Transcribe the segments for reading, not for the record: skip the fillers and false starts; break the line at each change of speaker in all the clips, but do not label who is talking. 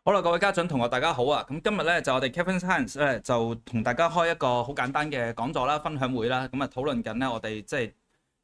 好啦，各位家長同學大家好啊！咁今日咧就我哋 Kevin Science 咧就同大家開一個好簡單嘅講座啦、分享會啦，咁啊討論緊咧我哋即係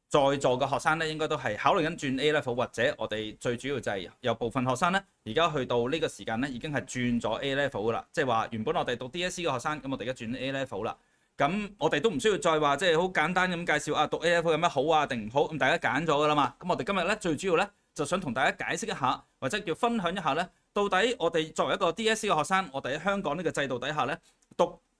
在座嘅學生咧應該都係考慮緊轉 A level，或者我哋最主要就係有部分學生咧而家去到呢個時間咧已經係轉咗 A level 噶啦，即係話原本我哋讀 DSE 嘅學生，咁我哋而家轉 A level 啦。咁我哋都唔需要再話即係好簡單咁介紹啊讀 A level 有咩好啊定唔好，咁大家揀咗噶啦嘛。咁我哋今日咧最主要咧就想同大家解釋一下，或者叫分享一下咧。到底我哋作為一個 DSE 嘅學生，我哋喺香港呢個制度底下咧，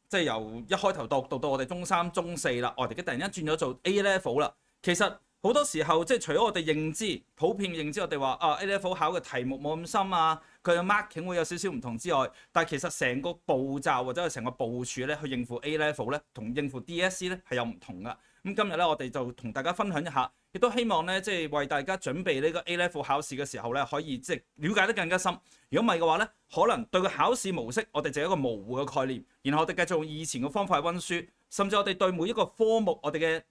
即係由一開頭讀到我哋中三、中四啦，我哋而家突然間轉咗做 A level 啦。其實好多時候即係除咗我哋認知普遍認知，我哋話A level 考嘅題目冇咁深啊，佢嘅 marking 會有少少唔同之外，但係其實成個步驟或者係成個部署咧，去應付 A level 咧，同應付 DSE 咧係有唔同噶。咁今日咧，我哋就同大家分享一下，亦都希望咧，即係為大家準備呢個 A level 考試嘅時候咧，可以即係了解得更加深。如果唔係嘅話咧，可能對個考試模式，我哋就有一個模糊嘅概念，然後我哋繼續用以前嘅方法去溫書，甚至我哋對每一個科目，我哋嘅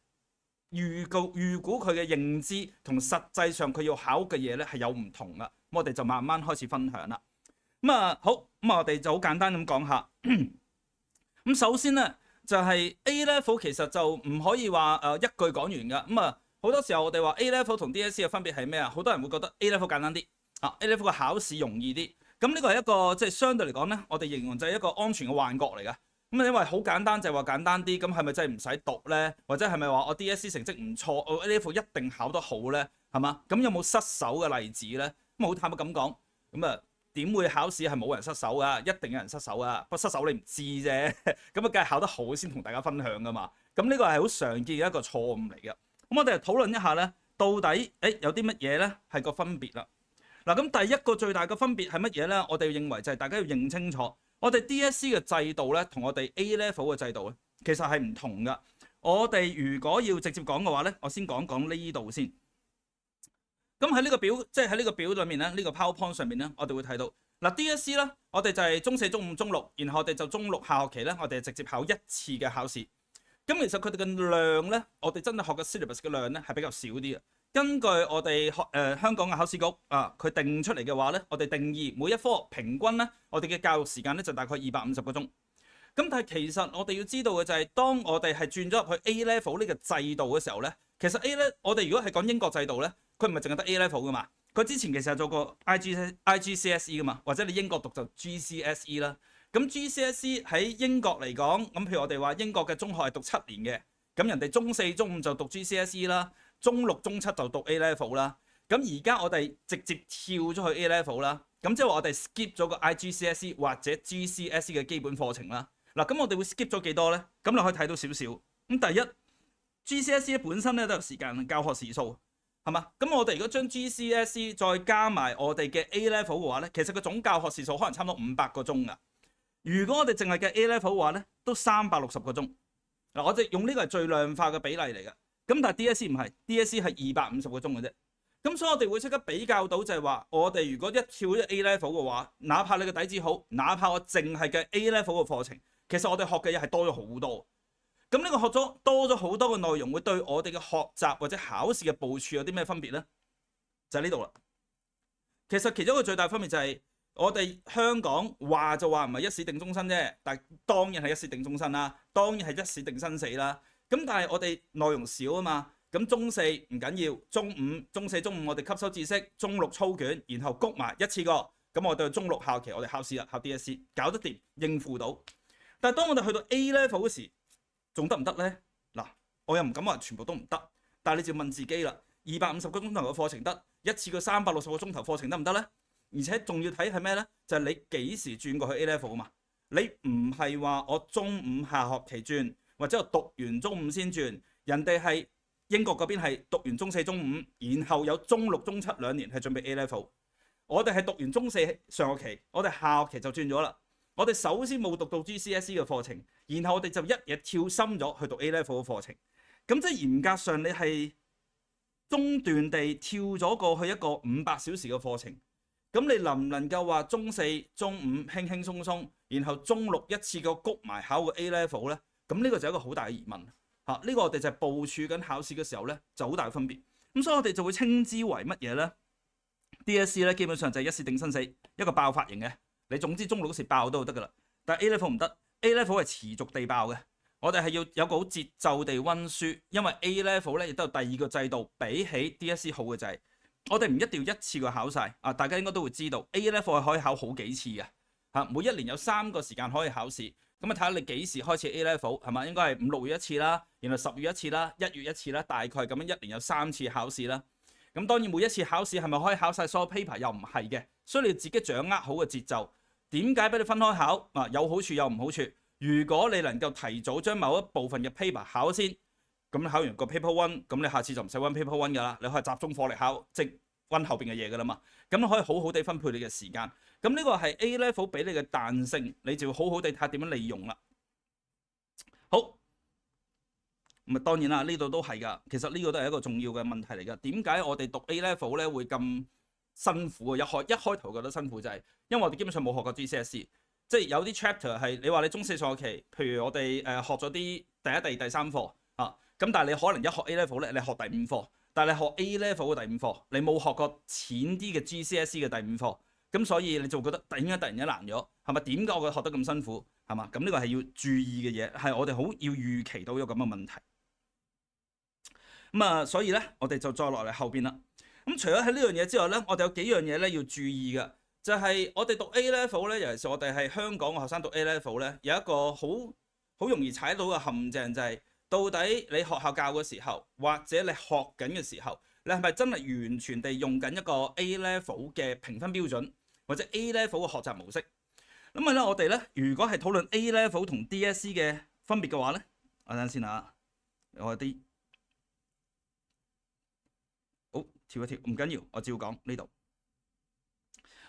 預估佢嘅認知同實際上佢要考嘅嘢咧係有唔同噶。咁我哋就慢慢開始分享啦。好，我哋就好簡單咁講下。咁首先咧。就係 A level 其實就唔可以話一句講完㗎。好多時候我哋話 A level 同 DSE 嘅分別係咩啊？好多人會覺得 A level 簡單啲，A level 嘅考試容易啲。咁呢個係一個即係相對嚟講咧，我哋形容就係一個安全嘅幻覺嚟㗎。因為好簡單就係話簡單啲，咁係咪真係唔使讀咧？或者係咪話我 DSE 成績唔錯，我 A level 一定考得好咧？係嘛？咁有冇失手嘅例子咧？咁好坦白咁講，點會考試係冇人失手㗎？一定有人失手㗎，不過失手你唔知啫。咁梗係考得好先同大家分享㗎嘛。咁呢個係好常見嘅一個錯誤嚟嘅。咁我哋嚟討論一下咧，到底有啲乜嘢咧係個分別啦？嗱，咁第一個最大嘅分別係乜嘢咧？我哋認為就係大家要認清楚，我哋 DSE 嘅制度咧同我哋 A level 嘅制度咧，其實係唔同㗎。我哋如果要直接講嘅話咧，我先講講呢度先。咁喺呢個表，即係喺呢個表裏面咧，呢個 PowerPoint 上面咧，我哋會睇到嗱 DSE 啦，我哋就係中四、中五、中六，然後我哋就中六下學期咧，我哋直接考一次嘅考試。咁其實佢哋嘅量咧，我哋真係學嘅 syllabus 嘅量咧係比較少啲嘅。根據我哋香港嘅考試局佢定出嚟嘅話咧，我哋定義每一科平均咧，我哋嘅教育時間咧就大概250個鐘。咁但係其實我哋要知道嘅就係，當我哋係轉咗入去 A level 呢個制度嘅時候咧，其實 A 咧，我哋如果係講英國制度咧，佢唔係淨係得 A level 噶嘛，佢之前其實有做過 IGCSE 噶嘛，或者你英國讀就 GCSE 啦。咁 GCSE 喺英國嚟講，咁譬如我哋話英國嘅中學係讀7年嘅，咁人哋中四、中五就讀 GCSE 啦，中六、中七就讀 A level 啦。咁而家我哋直接跳咗去 A level 啦，咁即係話我哋 skip 咗個 IGCSE 或者 GCSE 嘅基本課程啦。嗱，咁我哋會 skip 咗幾多咧？咁你可以睇到少少。咁第一 GCSE 本身咧都有時間教學時數，係嘛？咁我哋如果將 GCSE 再加埋我哋嘅 A level 嘅話咧，其實個總教學時數可能差唔多500個鐘㗎。如果我哋淨係計 A level 嘅話咧，都360個鐘。嗱，我哋用呢個係最量化嘅比例嚟嘅。咁但係 DSE 唔係，DSE 係250個鐘嘅啫。咁所以我哋會即刻比較到就係話，我哋如果一跳咗 A level 嘅話，哪怕你嘅底子好，哪怕我淨係計 A level 嘅課程，其實我哋學嘅嘢係多咗好多。咁呢個學咗多咗好多嘅內容，會對我哋嘅學習或者考試嘅部署有啲咩分別呢？就係呢度啦。其實其中一個最大分別就係我哋香港話就話唔係一試定終身啫，但當然係一試定終身啦，當然係一試定生死啦。咁但係我哋內容少啊嘛。咁中四唔緊要，中四、中五我哋吸收知識，中六操卷，然後谷埋一次過。咁我哋中六下學期我哋考試啦，考 DSE 搞得掂，應付到。但係當我哋去到 A level 嗰時，仲得唔得呢？嗱，我又唔敢話全部都唔得，但係你就要問自己啦。250個鐘頭嘅課程得，一次過360個鐘頭課程得唔得呢？而且仲要睇係咩呢？就係你幾時轉過去 A level 啊嘛？你唔係話我中五下學期轉，或者我讀完中五先轉，人哋係。英國嗰邊係讀完中四、中五，然後有中六、中七2年係準備 A level。我哋係讀完中四上學期，我哋下學期就轉咗啦。我哋首先冇讀到 GCSE 嘅課程，然後我哋就一嘢跳深咗去讀 A level 嘅課程。咁即係嚴格上你係中段地跳咗過去一個500小時嘅課程。咁你能唔能夠話中四、中五輕輕鬆鬆，然後中六一次過谷埋考個 A level 呢？咁呢個就係一個好大嘅疑問。呢個我哋就係部署緊考試嘅時候咧，就好大嘅分別。咁所以我哋就會稱之為乜嘢咧？DSE 咧基本上就係一試定生死，一個爆發型嘅你總之中六嗰時爆都得㗎啦。但係 A level 唔得，A level 係持續地爆嘅。我哋係要有個好節奏地温書，因為 A level 咧亦都有第二個制度，比起 DSE 好嘅就係我哋唔一定要一次過考晒啊！大家應該都會知道 A level 係可以考好幾次嘅嚇，每一年有3個時間可以考試。咁啊睇下你幾時開始 A level 係嘛？應該係5、6月一次啦，然後10月一次啦，1月一次啦，大概咁樣一年有3次考試啦。咁當然每一次考試係咪可以考晒所有 paper 又唔係嘅，所以你要自己掌握好個節奏。點解俾你分開考啊？有好處有唔好處。如果你能夠提早將某一部分嘅 paper 考先，咁考完個 paper one， 咁你下次就唔使温 paper one 㗎啦，你可以集中火力考，即温後邊嘅嘢㗎啦嘛。咁你可以好好地分配你嘅時間。咁呢個係 A level 俾你嘅彈性，你就要好好地睇下點樣利用啦。好，咁啊當然啦，呢度都係㗎。其實呢個都係一個重要嘅問題嚟㗎。點解我哋讀 A level 咧會咁辛苦啊？一開頭覺得辛苦就係因為我哋基本上冇學過 GCSE。即係有啲 chapter 係你話你中四上學期，譬如我哋學咗啲第一、第二、第三課啊，咁但係你可能一學 A level 咧，你學第5課，但係你學 A level 嘅第5課，你冇學過淺啲嘅 GCSE 嘅第5課，咁所以你就覺得突然間難咗，係咪？點解我學得咁辛苦？係嘛？咁呢個係要注意嘅嘢，係我哋好要預期到有咁嘅問題。咁啊，所以咧我哋就再落嚟後邊啦。咁除咗喺呢樣嘢之外咧，我哋有幾樣嘢咧要注意嘅。就係我哋讀 A level 咧，尤其是我哋係香港嘅學生讀 A level 咧，有一個好容易踩到嘅陷阱，就係到底你學校教嘅時候，或者你學緊嘅時候，你係咪真係完全地用緊一個 A level 嘅評分標準，或者 A level 嘅學習模式？咁啊咧，我哋咧如果係討論 A level 同 DSE 嘅分別嘅話咧，我等陣先啊，我有啲好跳一跳，唔緊要，我照講呢度。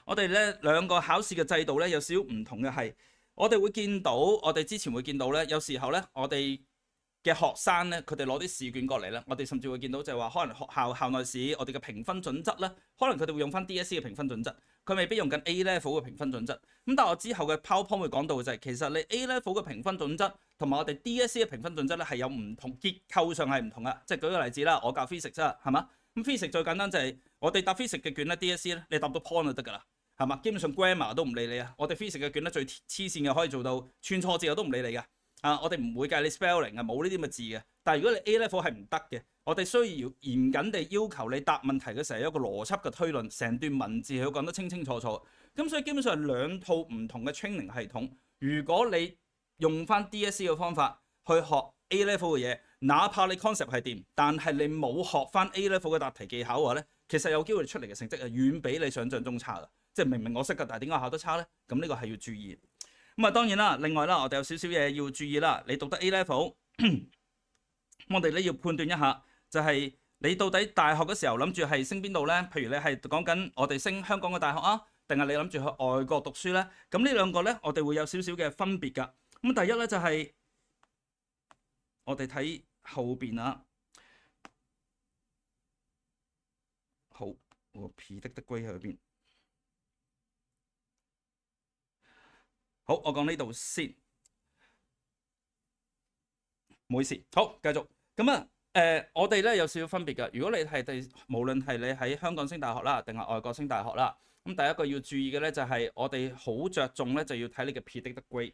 我哋咧兩個考試嘅制度咧有少少唔同嘅係，我哋會見到，我哋之前會見到咧，有時候咧我哋嘅學生咧，佢哋攞啲試卷過嚟咧，我哋甚至會見到就係話，可能學校校內試我哋嘅評分準則咧，可能佢哋會用翻 DSE 嘅評分準則，佢未必用緊 A level 嘅評分準則。咁但係我之後嘅 PowerPoint 會講到嘅就係，其實你 A level 嘅評分準則同埋我哋 DSE 嘅評分準則咧係有唔同，結構上係唔同嘅。即係舉個例子啦，我教 physics 啦，係嘛？咁 physics 最簡單就係我哋答 physics 嘅卷咧 DSE 咧，你答到 point 就得㗎啦。係嘛？基本上 grammar 都唔理你啊！我哋 physics 嘅卷咧最黐線嘅，可以做到串錯字我都唔理你㗎。啊，我哋唔會計你 spelling 啊，冇呢啲咁嘅字嘅。但係如果你 A level 係唔得嘅，我哋需要嚴謹地要求你答問題嘅時候有一個邏輯嘅推論，成段文字係要講得清清楚楚。咁所以基本上係兩套唔同嘅 training 系統。如果你用翻 DSE 嘅方法去學 A level 嘅嘢，哪怕你 concept 係掂，但係你冇學翻 A level 嘅答題技巧嘅話咧，其實有機會出嚟嘅成績係遠比你想象中差㗎。即係明明我識㗎，但係點解考得差咧？咁呢個係要注意。咁啊當然啦，另外啦，我哋有少少嘢要注意啦。你讀得 A level， 我哋咧要判斷一下，就係你到底大學嘅時候諗住係升邊度咧？譬如你係講緊我哋升香港嘅大學啊，定係你諗住去外國讀書咧？咁呢兩個咧，我哋會有少少嘅分別㗎。咁第一咧就係我哋睇後邊啊，好，我 predict grade 喺邊？好，我講呢度先，唔好意思。好，繼續。咁啊，我哋咧有少少分別㗎。如果你係無論係你喺香港升大學啦，定係外國升大學啦，咁第一個要注意嘅咧就係我哋好着重咧就要睇你嘅 predict grade。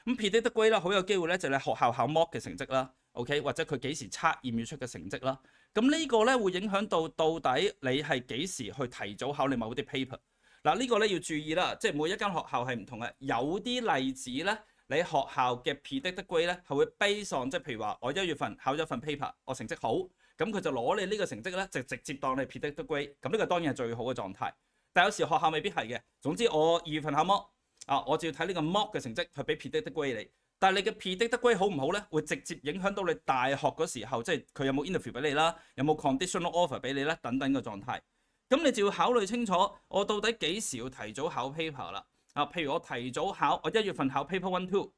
咁 predict grade 啦，好有機會咧就係你學校考 mock 嘅成績啦，OK， 或者佢幾時測驗要出嘅成績啦。咁呢個咧會影響到底你係幾時去提早考你某啲 paper。嗱，呢個咧要注意啦，即係每一間學校係唔同嘅。有啲例子咧，你學校嘅 predict grade 咧係會 base on，即係譬如話我1月份考咗份 paper，我成績好，咁佢就攞你呢個成績咧，就直接當你 predict grade。咁呢個當然係最好嘅狀態。但有時學校未必係嘅。總之我2月份考 mock 啊，我就要睇呢個 mock 嘅成績去俾 predict grade 你。但係你嘅 predict grade 好唔好咧，會直接影響到你大學嗰時候，即係佢有冇 interview 俾你啦，有冇 conditional offer 俾你啦，等等嘅狀態。咁你就要考慮清楚，我到底幾時要提早考 paper 啦？啊，譬如我提早考，我1月份考 paper 1、2，咁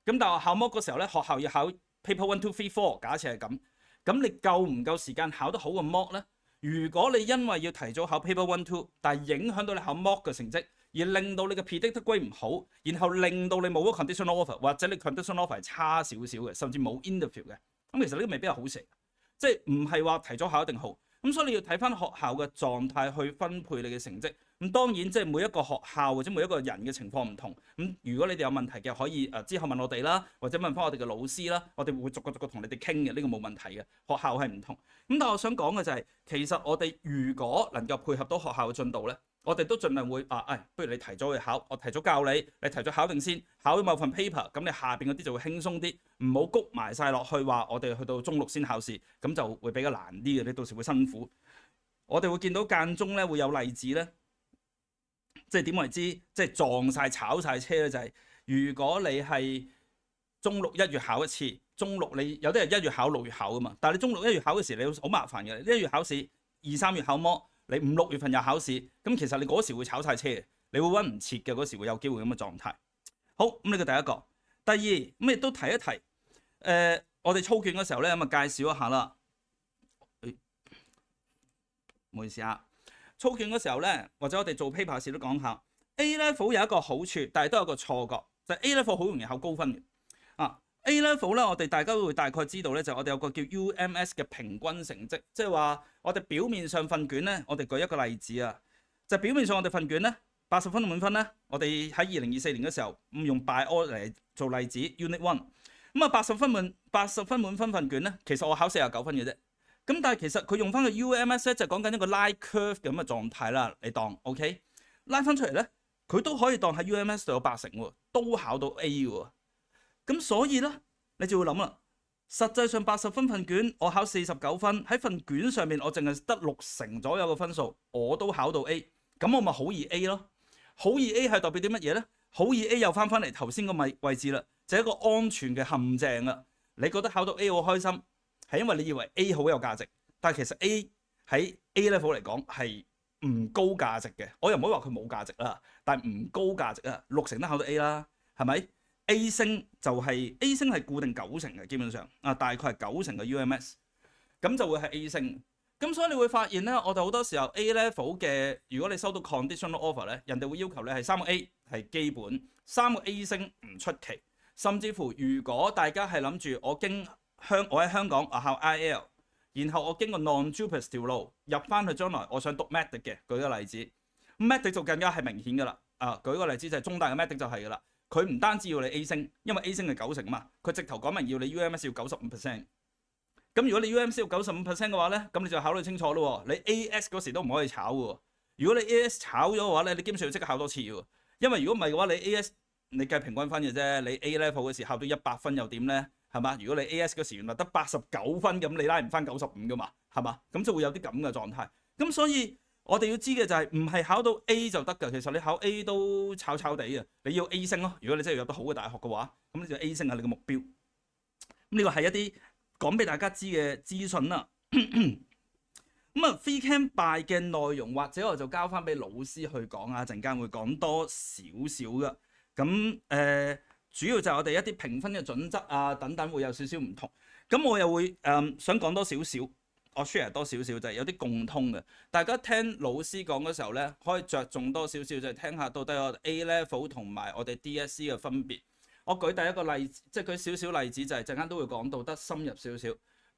但係我考 mock 嗰時候咧，學校要考 paper 1、2、3、4，假設係咁，咁你夠唔夠時間考得好個 mock 咧？如果你因為要提早考 paper 1、2，但係影響到你考 mock 嘅成績，而令到你嘅 predict grade 唔好，然後令到你冇咗 conditional offer， 或者你 conditional offer 係差少少嘅，甚至冇 interview 嘅，咁其實呢個未必係好事，即係唔係話提早考一定好。咁所以你要睇翻學校嘅狀態去分配你嘅成績，咁當然即係每一個學校或者每一個人嘅情況唔同。咁如果你哋有問題嘅，可以之後問我哋啦，或者問翻我哋嘅老師啦，我哋會逐個同你哋傾嘅，呢個冇問題嘅。學校係唔同。咁但係我想講嘅就係，其實我哋如果能夠配合到學校嘅進度咧，我哋都盡量會不如你提早去考，我提早教你，你提早考定先，考咗某份 paper，咁你下邊嗰啲就會輕鬆啲，唔好谷埋晒落去話我哋去到中六先考試，咁就會比較難啲嘅，你到時會辛苦。我哋會見到間中咧會有例子咧。即係點為之？即係撞晒炒晒車咧，就係如果你係中六1月考一次，中六你有啲人1月考6月考噶嘛，但係你中六1月考嘅時你好麻煩嘅，1月考試2、3月考模，你5、6月份又考試，咁其實你嗰時會炒晒車，你會溫唔切嘅，嗰時會有機會咁嘅狀態。好，咁呢個第一個，第二咁亦都提一提，我哋操卷嘅時候咧咁啊介紹一下啦。唔好意思啊。操卷嗰時候咧，或者我哋做 paper 時都講下 A level 有一個好處，但係都有個錯覺，就係 A level 好容易考高分嘅。A level 咧，我哋大家都會大概知道咧，就我哋有個叫 UMS 嘅平均成績，即係話我哋表面上份卷咧，我哋舉一個例子啊，就表面上我哋份卷咧80分滿分咧，我哋喺2024年嘅時候用 Bio 嚟做例子 Unit 1，咁啊80分滿分份卷咧，其實我考49分嘅啫。咁但係其實佢用翻個 UMS 咧，就講緊一個拉 curve 咁嘅狀態啦，你當 OK 拉翻出嚟咧，佢都可以當喺 UMS 度有80喎，都考到 A 喎。咁所以咧，你就會諗啦，實際上80分份卷，我考49分，喺份卷上面我淨係得60%左右嘅分數，我都考到 A，咁我咪好易 A 咯。好易 A 係代表啲乜嘢咧？好易 A 又翻嚟頭先個位置啦，就係一個安全嘅陷阱啦。你覺得考到 A 好開心？係因為你以為 A 好有價值，但係其實 A 喺 A level 嚟講係唔高價值嘅。我又唔可以話佢冇價值啦，但係唔高價值啊，60都考到 A 啦，係咪 ？A 星就係 A 星係固定90嘅，基本上大概係90嘅 UMS， 咁就會係 A 星。咁所以你會發現咧，我哋好多時候 A level 嘅，如果你收到 conditional offer 咧，人哋會要求你係3個 A 係基本，3個 A 星唔出奇，甚至乎如果大家係諗住我喺香港我考 IEL， 然後我經過 non-JUPAS 條路入翻去將來我想讀 medic 嘅，舉個例子 medic 就更加係明顯㗎啦。舉個例子就係中大嘅 medic 就係㗎啦，佢唔單止要你 A 星，因為 A 星係90嘛，佢直頭講明要你 UMS 要95%。咁如果你 UMS 要95% 嘅話咧，咁你就考慮清楚咯。你 AS 嗰時都唔可以炒喎。如果你 AS 炒咗嘅話咧，你基本上要即刻考多次喎。因為如果唔係嘅話，你 AS 你計平均分嘅啫，你 A level 嗰時考到100分又點咧？係嘛？如果你 AS 嗰時原來得89分，咁你拉唔翻95噶嘛？係嘛？咁就會有啲咁嘅狀態。咁所以我哋要知嘅就係唔係考到 A 就得㗎。其實你考 A 都炒炒地啊。你要 A 星咯。如果你真係要入到好嘅大學嘅話，咁你就 A 星係你嘅目標。咁呢個係一啲講俾大家知嘅資訊啦。咁啊 Phy Chem Bio 嘅內容或者我就交翻俾老師去講啊，陣間會講多少少㗎。咁主要就係我哋一啲評分嘅準則啊等等會有少少唔同。咁我又會想講多少少，我 share 多少少就係有啲共通嘅。大家聽老師講嘅時候咧，可以着重多少少就係聽下到底我 A level 同埋我哋 DSE 嘅分別。我舉第一個例子，即係舉少少例子，就係陣間都會講到得深入少少。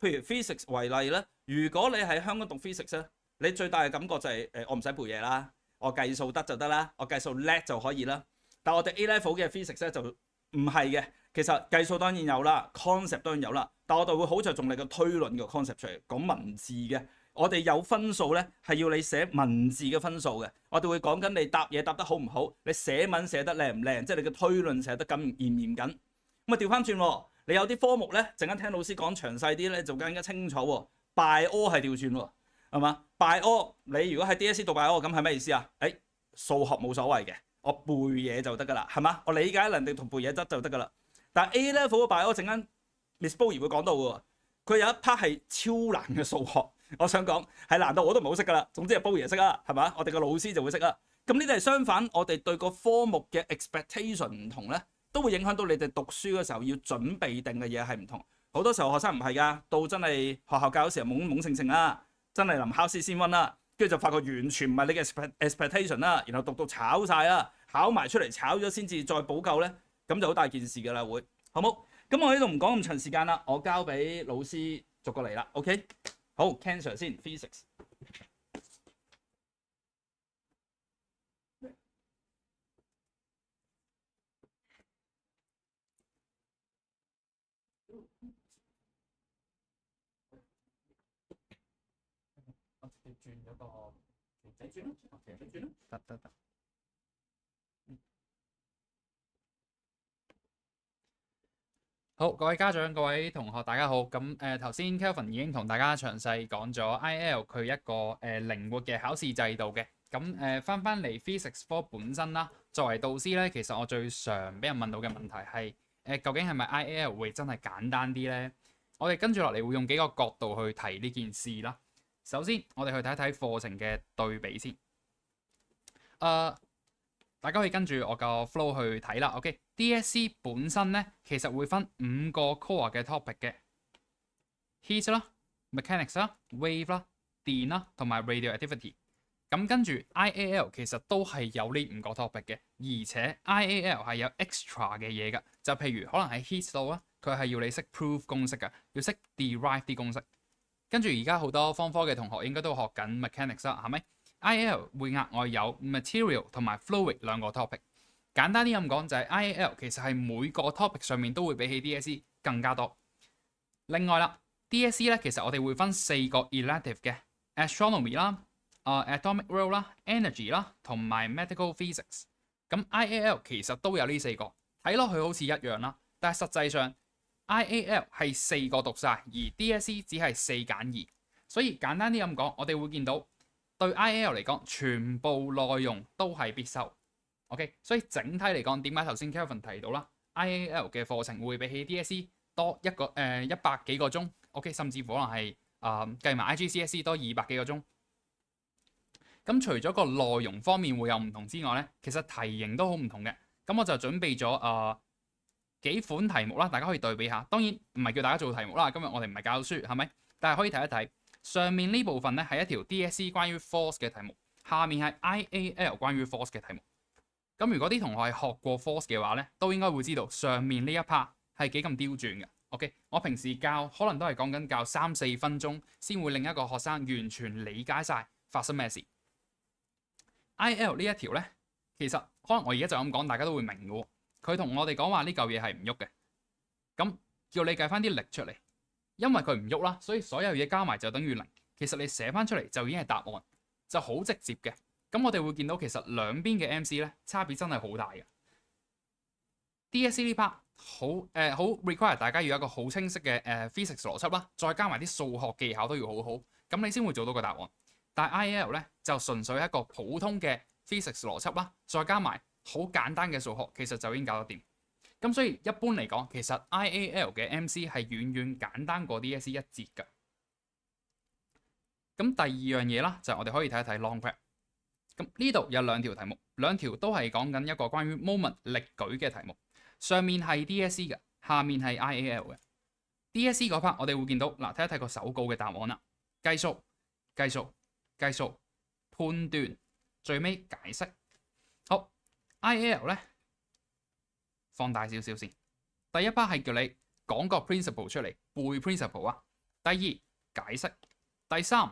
譬如 physics 為例咧，如果你喺香港讀 physics 咧，你最大嘅感覺就係我唔使背嘢啦，我計數得就得啦，我計數叻就可以啦。但係我哋 A level 嘅 physics 咧就唔係嘅，其實計數當然有啦 ，concept 當然有啦，但我哋會好着重你個推論嘅 concept 出嚟，講文字嘅。我哋有分數咧，係要你寫文字嘅分數嘅。我哋會講緊你答嘢答得好唔好，你寫文寫得靚唔靚，即係你嘅推論寫得咁嚴唔嚴謹。咁啊調翻轉，你有啲科目咧，陣間聽老師講詳細啲咧，就更加清楚。Bio 係調轉喎，係嘛？Bio你如果喺 DSE 讀 Bio 咁係咩意思啊？數學冇所謂嘅。我背嘢就得㗎啦，係嘛？我理解能力同背嘢得就得㗎啦。但係 A level 嘅 Bio 陣間 Miss Bowie 會講到喎，佢有一 part 係超難嘅數學，我想講係難到我都唔好識㗎啦。總之係 Bowie 識啦，係嘛？我哋個老師就會識啦。咁呢啲係相反，我哋對個科目嘅 expectation 唔同咧，都會影響到你哋讀書嘅時候要準備定嘅嘢係唔同。好多時候學生唔係㗎，到真係學校教嘅時候懵懵盛盛啦，真係臨考試先溫啦。跟住就發覺完全唔係你嘅 expectation 啦，然後讀到炒晒啦，考埋出嚟炒咗先至再補救咧，咁就好大件事㗎啦，會好冇？咁我呢度唔講咁長時間啦，我交俾老師逐個嚟啦 ，OK？ 好 ，cancer 先 ，physics。我直接轉咗個條仔轉咯，條仔轉咯，得。好，各位家長、各位同學，大家好。咁頭先 Kelvin 已經同大家詳細講咗 IEL 佢一個靈活嘅考試制度嘅。咁翻嚟 Physics 科本身啦，作為導師咧，其實我最常俾人問到嘅問題係究竟係咪 IEL 會真係簡單啲咧？我哋跟住落嚟會用幾個角度去提呢件事啦。首先，我哋去睇一睇課程嘅對比先。大家可以跟住我個 flow 去睇啦。OK，DSE 本身咧其實會分5個 core 嘅 topic 嘅 heat 啦、mechanics 啦、wave 啦、電啦同埋 radioactivity。咁跟住 IAL 其實都係有呢5個 topic 嘅，而且 IAL 係有 extra 嘅嘢㗎。就譬如可能喺 heat 度啊，佢係要你識 prove 公式㗎，要識 derive 啲公式。跟住而家好多方科嘅同學應該都學緊 mechanics 啦，係咪？IAL 會額外有 material 同埋 fluid 兩個 topic。簡單啲咁講就係 IAL 其實係每個 topic 上面都會比起 DSE 更加多。另外啦 ，DSE 咧其實我哋會分4個 elective 嘅 astronomy 啦、atomic world 啦、energy 啦同埋 medical physics。咁 IAL 其實都有呢4個，睇落去好似一樣啦，但係實際上 IAL 係4個讀晒，而 DSE 只係4揀2。所以簡單啲咁講，我哋會見到對 IAL 嚟講，全部內容都係必修。OK， 所以整體嚟講，點解頭先 Kelvin 提到啦 ，IAL 嘅課程會比起 DSE 多100幾個鐘 ，OK， 甚至乎可能係計埋 IGCSE 多200幾個鐘。咁除咗個內容方面會有唔同之外咧，其實題型都好唔同嘅。咁我就準備咗幾款題目啦，大家可以對比下。當然唔係叫大家做題目啦，今日我哋唔係教書，係咪？但係可以睇一睇上面呢部分咧係一條 DSE 關於 force 嘅題目，下面係 IAL 關於 force 嘅題目。咁如果啲同學係學過 force 嘅話咧，都應該會知道上面呢一 part 係幾咁刁鑽嘅。OK， 我平時教可能都係講緊教3-4分鐘先會令一個學生完全理解晒發生咩事。IL 呢一條咧，其實可能我而家就咁講，大家都會明嘅喎。佢同我哋講話呢嚿嘢係唔喐嘅，咁叫你計翻啲力出嚟，因為佢唔喐啦，所以所有嘢加埋就等於0。其實你寫翻出嚟就已經係答案，就好直接嘅。咁我哋會見到其實兩邊嘅 MC 咧差別真係好大嘅。DSE 呢 part 好 require 大家要有一個好清晰嘅physics 邏輯啦，再加埋啲數學技巧都要好好，咁你先會做到個答案。但係 IAL 咧就純粹一個普通嘅 physics 邏輯啦，再加埋好簡單嘅數學，其實就已經搞得掂。咁所以一般嚟講，其實 IAL 嘅 MC 係遠遠簡單過 DSE 一截㗎。咁第二樣嘢啦，就係我哋可以睇一睇 long prep。咁呢度有兩條題目，兩條都係講緊一個關於 moment 力舉嘅題目。上面係 DSE 嘅，下面係 IAL 嘅。DSE 嗰 part 我哋會見到嗱，睇一睇個手稿嘅答案啦，計數、計數、計數、判斷，最尾解釋。好 ，IAL 咧放大少少先。第一 part 係叫你講個 principle 出嚟，背 principle 啊。第二解釋，第三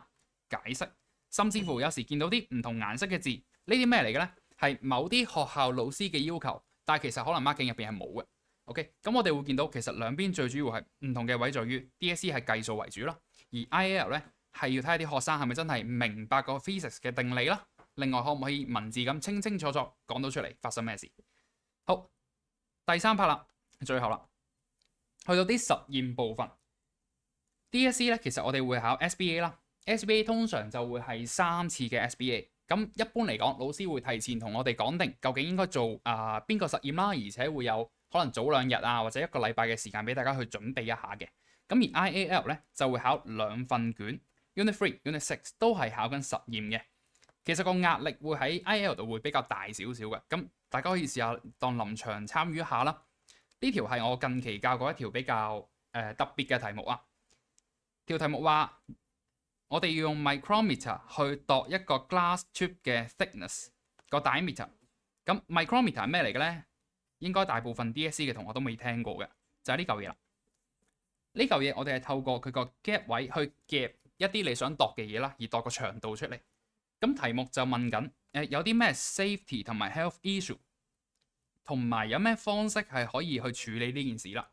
解釋，甚至乎有時見到啲唔同顏色嘅字，呢啲咩嚟嘅咧？係某啲學校老師嘅要求。但係其實可能 marking 入邊係冇嘅。OK， 咁我哋會見到其實兩邊最主要係唔同嘅位在於 DSE 係計數為主啦，而 IAL 咧係要睇下啲學生係咪真係明白個 physics 嘅定理啦。另外可唔可以文字咁清清楚楚講到出嚟發生咩事？好，第三 part 啦，最後啦，去到啲實驗部分。DSE 咧其實我哋會考 SBA 啦 ，SBA 通常就會係3次嘅 SBA。咁一般嚟講，老師會提前同我哋講定究竟應該做邊個實驗啦，而且會有可能早2日啊，或者1個禮拜嘅時間俾大家去準備一下嘅。咁而 IAL 咧就會考2份卷 ，Unit 3、Unit 6都係考緊實驗嘅。其實個壓力會喺 IAL 度會比較大少少嘅。咁大家可以試下當臨場參與一下啦。呢條係我近期教過一條比較特別嘅題目啊。條題目話，我哋要用 micrometer 去度一個 glass tube 嘅 thickness 個 diameter。咁 micrometer 係咩嚟嘅咧？應該大部分 DSE 嘅同學都未聽過嘅，就係呢嚿嘢啦。呢嚿嘢我哋係透過佢個 gap 位去夾一啲你想度嘅嘢啦，而度個長度出嚟。咁題目就問緊有啲咩 safety 同埋 health issue，同埋有咩方式係可以去處理呢件事啦。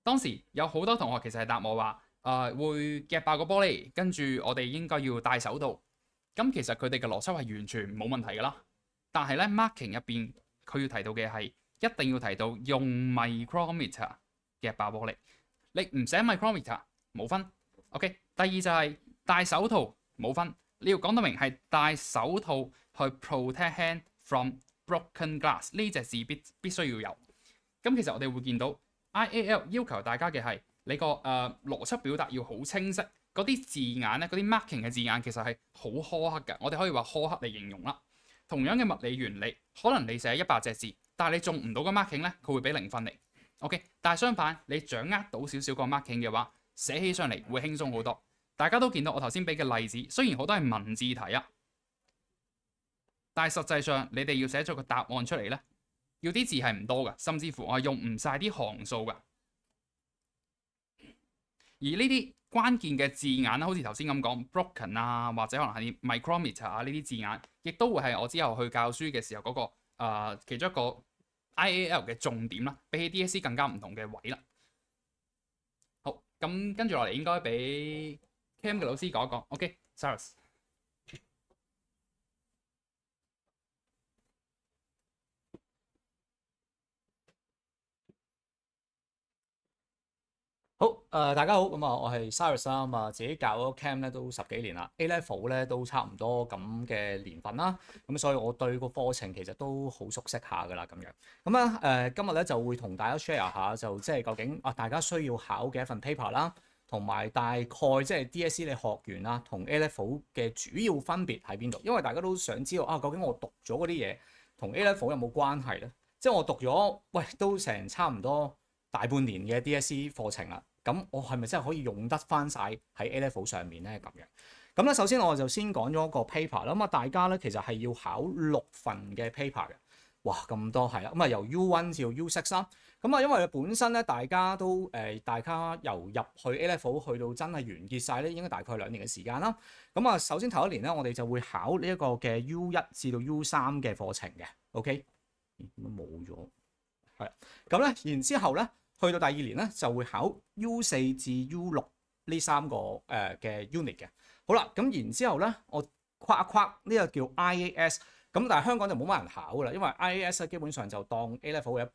當時有好多同學其實係答我話，會夾爆個玻璃，跟住我哋應該要戴手套。咁其實佢哋嘅邏輯係完全冇問題㗎啦。但係咧 marking 入邊佢要提到嘅係一定要提到用 micrometer 夾爆玻璃。你唔寫 micrometer 冇分。OK。第二就係戴手套冇分，你要講得明係戴手套去 protect hand from broken glass 呢隻字必須要有。咁其實我哋會見到 IAL 要求大家嘅係你個邏輯表達要好清晰，嗰啲字眼咧，嗰啲 marking 嘅字眼其實係好苛刻嘅，我哋可以話苛刻嚟形容啦。同樣嘅物理原理，可能你寫100隻字，但係你中唔到個 marking 咧，佢會俾0分你。OK。但係相反，你掌握到少少個 marking 嘅話，寫起上嚟會輕鬆好多。大家都見到我頭先俾嘅例子，雖然好多係文字題啊，但係實際上你哋要寫咗個答案出嚟咧，要啲字係唔多㗎，甚至乎我係用唔晒啲行數㗎。而呢啲關鍵嘅字眼啦，好似頭先咁講 broken 啊，或者可能係 micrometer 啊呢啲字眼，亦都會係我之後去教書嘅時候嗰個其中一個 IAL 嘅重點啦，比起 DSE 更加唔同嘅位啦。好，咁跟住落嚟應該俾 Cam 嘅老師講一講。OK，Cyrus。
好，大家好，咁啊，我係 Cyrus 啦，咁啊，自己教咗 Cam 咧都10幾年啦，A Level 咧都差唔多咁嘅年份啦，咁所以我對個課程其實都好熟悉下噶啦，咁樣，咁啊，今日咧就會同大家 share 下，就即係究竟大家需要考嘅一份 paper 啦，同埋大概即係 DSE 你學完啦，同 A Level 嘅主要分別喺邊度？因為大家都想知道究竟我讀咗嗰啲嘢同 A Level 有冇關係咧？即係我讀咗，喂，都成差唔多大半年嘅 DSE 課程啦。咁我係咪真係可以用得翻晒喺 A Level 上面咧？咁樣咁咧，首先我就先講咗個 paper 啦。咁啊，大家咧其實係要考6份嘅 paper 嘅。哇，咁多係啦。咁啊，由 U1 至到 U6 啦。咁啊，因為本身咧大家都大家由入去 A Level 去到真係完結晒咧，應該大概2年嘅時間啦。咁啊，首先頭一年咧，我哋就會考呢一個嘅 U1 至到 U3 嘅課程嘅。OK， 冇咗係啦。咁咧，然之後咧。去到第2年咧，就會考 U4 至 U6 呢3個嘅 unit 嘅。好啦，咁然之後咧，我跨一跨呢個叫 IAS， 咁但係香港就冇乜人考噶啦，因為 IAS 咧基本上就當 A Level 嘅一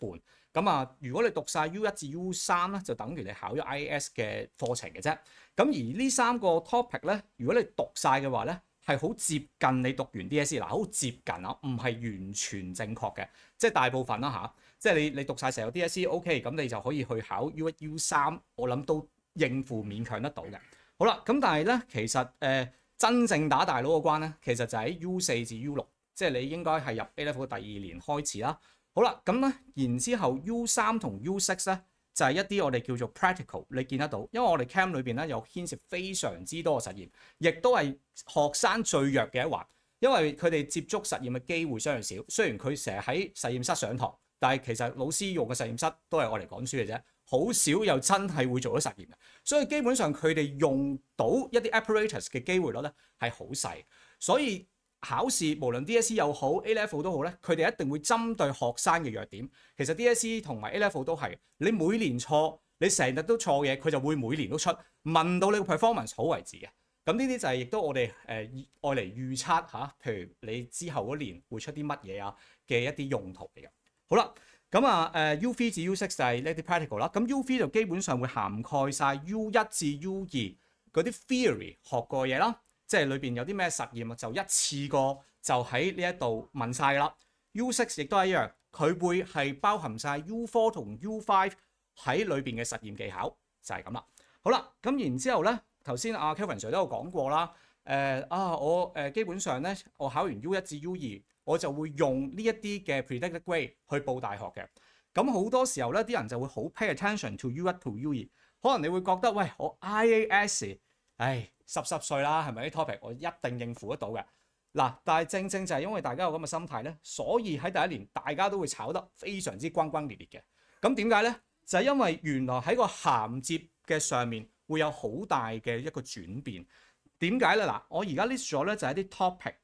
半。咁啊，如果你讀晒 U1 至 U3 咧，就等於你考咗 IAS 嘅課程嘅啫。咁而呢3個 topic 咧，如果你讀晒嘅話咧，係好接近你讀完 DSE 嗱，好接近啊，唔係完全正確嘅，即係大部分啦嚇。即係你讀晒成個 DSE OK，咁你就可以去考 U1、U3，我諗都應付勉強得到嘅。好啦，咁但係咧，其實真正打大佬個關咧，其實就喺 U4 至 U6，即係你應該係入 A Level 第2年開始啦。好啦，咁咧然之後 U3 同 U6 咧就係一啲我哋叫做 practical，你見得到，因為我哋 Cam 裏邊咧有牽涉非常之多嘅實驗，亦都係學生最弱嘅一環，因為佢哋接觸實驗嘅機會相對少。雖然佢成日喺實驗室上堂。但係其實老師用嘅實驗室都係我嚟講書嘅啫，好少又真係會做咗實驗嘅，所以基本上佢哋用到一啲 apparatus 嘅機會率咧係好細，所以考試無論 DSE 又好 A Level 都好咧，佢哋一定會針對學生嘅弱點。其實 DSE 同埋 A Level 都係，你每年錯，你成日都錯嘅，佢就會每年都出，問到你個 performance 好為止嘅。咁呢啲就係亦都我哋愛嚟預測嚇，譬如你之後嗰年會出啲乜嘢啊嘅一啲用途嚟嘅。好啦，咁啊U3 至 U6 就係呢啲 practical 啦。咁 U3 就基本上會涵蓋晒 U1 至 U2 嗰啲 theory 學過嘅嘢啦，即係裏邊有啲咩實驗啊，就一次過就喺呢一度問晒㗎啦。U6 亦都係一樣，佢會係包含晒 U4 同 U5 喺裏邊嘅實驗技巧，就係咁啦。好啦，咁然之後咧，頭先阿 Kevin Sir 都有講過啦。我基本上咧，我考完 U1 至 U2。我就會用呢一啲嘅 predicted grade 去報大學嘅。咁好多時候咧，啲人就會好 pay attention to U1 to U2。可能你會覺得，喂，我 IAS， 濕碎啦，係咪啲 topic 我一定應付得到嘅？嗱，但係正正就係因為大家有咁嘅心態咧，所以喺第1年大家都會炒得非常之轟轟烈烈嘅。咁點解咧？就係因為原來喺個銜接嘅上面會有好大嘅一個轉變。點解咧？嗱，我而家 list 咗咧就係啲 topic。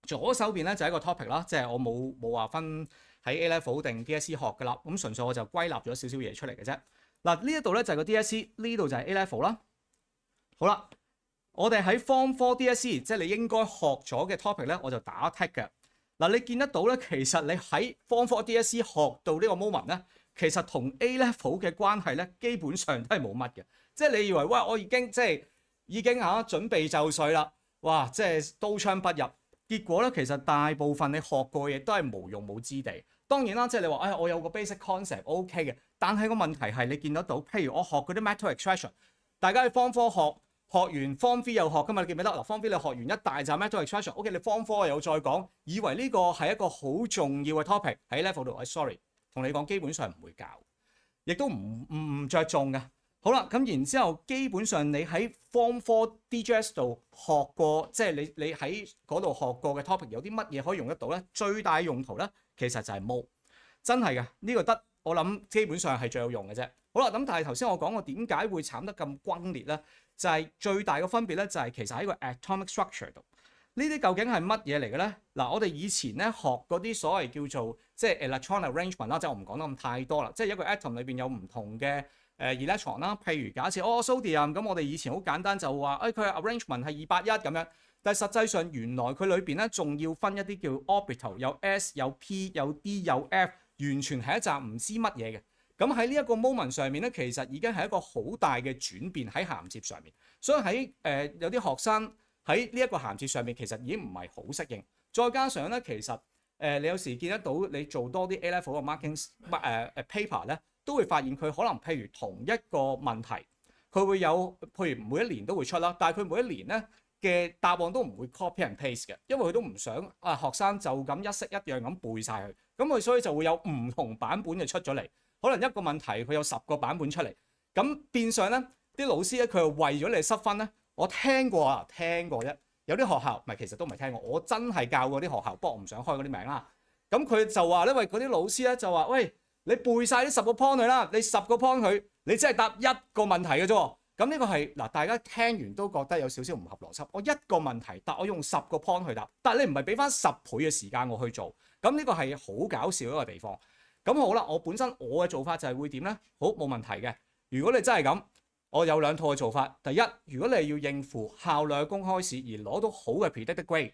左手邊咧就係一個 topic 啦，即係我冇話分喺 A Level 定 DSE 學噶啦，咁純粹我就歸納咗少少嘢出嚟嘅啫。嗱，呢一度咧就係個 DSE，呢度就係 A level 啦。好啦，我哋喺 Form 4 DSE，即係你應該學咗嘅 topic 咧，我就打 tick 嘅。嗱，你見得到咧，其實你喺 Form 4 DSE 學到呢個 moment 咧，其實同 A level 嘅關係咧，基本上都係冇乜嘅。即係你以為哇，我已經準備就緒啦，哇！即係刀槍不入。結果咧，其實大部分你學過嘅嘢都係無用武之地。當然啦，即係你話，我有個 basic concept OK 嘅，但係個問題係你見得到，譬如我學嗰啲 metal extraction， 大家喺 Form 4學完 Form 3又學噶嘛，你記唔記得？嗱 Form 3你學完一大紮 metal extraction，OK， 你 Form 4又再講，以為呢個係一個好重要嘅 topic 喺 level 度，sorry， 同你講基本上唔會教，亦都唔着重嘅。好啦，咁然之後，基本上你喺 Form 4 DGS 度學過，即係你喺嗰度學過嘅 topic 有啲乜嘢可以用得到咧？最大用途咧，其實就係 Mo， 真係嘅，呢個得我諗基本上係最有用嘅啫。好啦，咁但係頭先我講過點解會慘得咁轟烈咧？就係最大嘅分別咧，就係其實喺個 atomic structure 度。呢啲究竟係乜嘢嚟嘅咧？嗱，我哋以前咧學嗰啲所謂叫做即係 electron arrangement 啦，即係我唔講得咁太多啦，即係一個 atom 裏邊有唔同嘅electron 啦，譬如假設sodium， 咁我哋以前好簡單就話佢嘅 arrangement 係281咁樣，但係實際上原來佢裏邊咧仲要分一啲叫 orbital， 有 s 有 p 有 d 有 f， 完全係一紮唔知乜嘢嘅。咁喺呢一個 moment 上面咧，其實已經係一個好大嘅轉變喺銜接上面，所以喺有啲學生喺呢一個銜接上面其實已經唔係好適應，再加上咧其實你有時見得到你做多啲 A level 嘅 marking paper 咧，都會發現佢可能譬如同一個問題，佢會有譬如每一年都會出啦，但係佢每一年咧嘅答案都唔會 copy and paste 嘅，因為佢都唔想學生就咁一式一樣咁背晒佢，咁佢所以就會有唔同版本嘅出咗嚟，可能一個問題佢有10個版本出嚟，咁變相咧啲老師咧佢係為咗你失分咧，我聽過啫，有啲學校其實都唔係聽過，我真係教過啲學校，不過我唔想開嗰啲名啦。咁佢就話因為嗰啲老師咧就話喂，你背晒呢10個 point 佢啦，你10個 point 佢，你只係答一個問題嘅啫。咁呢個係嗱，大家聽完都覺得有少少唔合邏輯。我一個問題答，我用10個 point 去答，但係你唔係俾翻10倍嘅時間我去做，咁呢個係好搞笑一個地方。咁好啦，我嘅做法就係會點咧？好，冇問題嘅。如果你真係咁，我有2套嘅做法。第一，如果你要應付校內嘅公開試而攞到好嘅 predicted grade，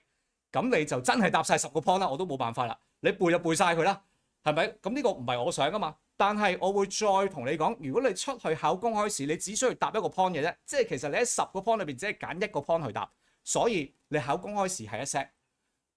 咁你就真係答晒10個 point 啦，我都冇辦法啦。你背就背晒佢啦，係咪？咁呢個唔係我想噶嘛。但係我會再同你講，如果你出去考公開試，你只需要答一個 point 嘅啫，即係其實你喺10個 point 裏邊只係揀1個 point 去答，所以你考公開試係1 set，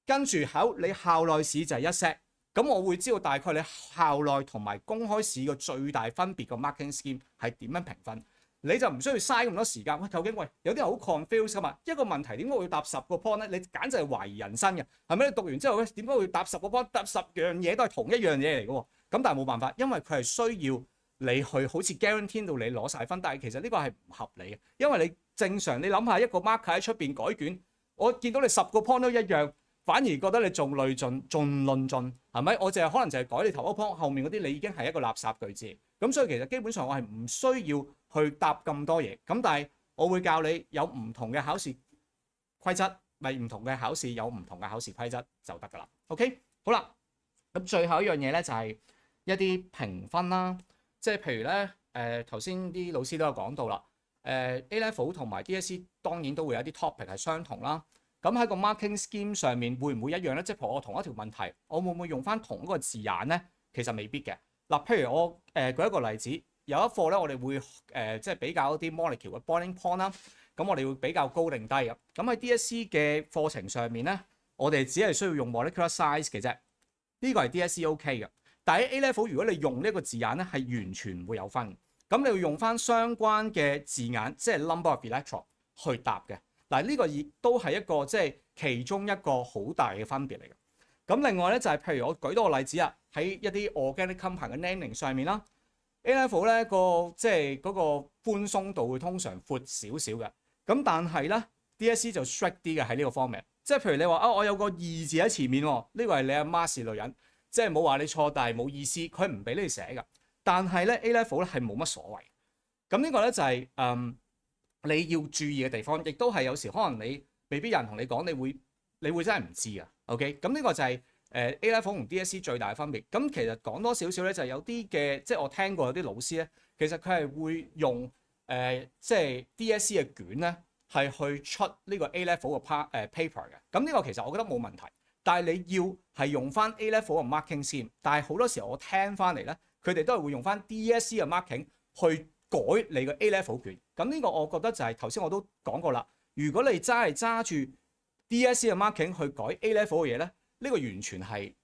跟住考你校內試就係1 set。咁我會知道大概你校內同埋公開試個最大分別個 marking scheme 係點樣評分，你就唔需要嘥咁多時間。究竟有啲人好 confused 噶嘛？一個問題點解我要答10個 point 咧？你簡直係懷疑人生嘅，係咪？你讀完之後咧，點解會答10個 point？答10樣嘢都係同一樣嘢嚟嘅喎。咁但係冇辦法，因為佢係需要你去好似 guarantee 到你攞晒分，但係其實呢個係唔合理嘅，因為你正常你諗下一個 marker 喺出邊改卷，我見到你10個 point 都一樣。反而覺得你仲累進、仲論盡，係咪？我可能就係改你頭一 point，後面嗰啲你已經係一個垃圾句子。咁所以其實基本上我係唔需要去答咁多嘢。咁但係我會教你有唔同嘅考試規則，唔同嘅考試有唔同嘅考試規則就得㗎啦。OK， 好啦，咁最後一樣嘢咧就係一啲評分啦，即係譬如咧頭先啲老師都有講到啦，A level 同埋 DSE 當然都會有啲 topic 係相同啦。咁喺個 marking scheme 上面會唔會一樣咧？即係譬如我同一條問題，我會唔會用翻同一個字眼咧？其實未必嘅。嗱，譬如我舉一個例子，有一課咧，我哋會即係比較一啲 molecule 嘅 boiling point 啦。咁我哋會比較高定低嘅。咁喺 DSE 嘅課程上面咧，我哋只係需要用 molecular size 嘅啫。呢個係 DSE OK 嘅。但喺 A level 如果你用呢個字眼咧，係完全唔會有分。咁你要用翻相關嘅字眼，即係 number of electron 去答嘅。嗱，呢個亦都係一個即係其中一個好大嘅分別嚟嘅。咁另外咧就係譬如我舉多個例子啊，喺一啲 organic compound 嘅 naming 上面啦 ，A level 咧即係嗰個寬鬆度會通常闊少少嘅。咁但係咧 DSE 就 strict 啲嘅喺呢個方面，即係譬如你話我有個2字喺前面喎，呢個係你阿媽是女人，即係冇話你錯，但係冇意思，佢唔俾你寫㗎。但係咧 A level 咧係冇乜所謂。咁呢個咧就係你要注意嘅地方，亦都係有時可能你未必有人同你講，你會真係唔知啊。OK， 咁呢個就係A level 同 DSE 最大嘅分別。咁其實講多少少咧，就係有啲嘅，即係我聽過有啲老師咧，其實佢係會用即係 DSE 嘅卷咧，係去出呢個 A level 嘅paper 嘅。咁呢個其實我覺得冇問題，但係你要係用翻 A level 嘅 marking 先。但係好多時候我聽翻嚟咧，佢哋都係會用翻 DSE 嘅 marking 去改你個 A level 卷。咁呢個我覺得就係頭先我都講過啦。如果你真係揸住 DSE 嘅 marking 去改 A level 嘅嘢咧，呢個完全係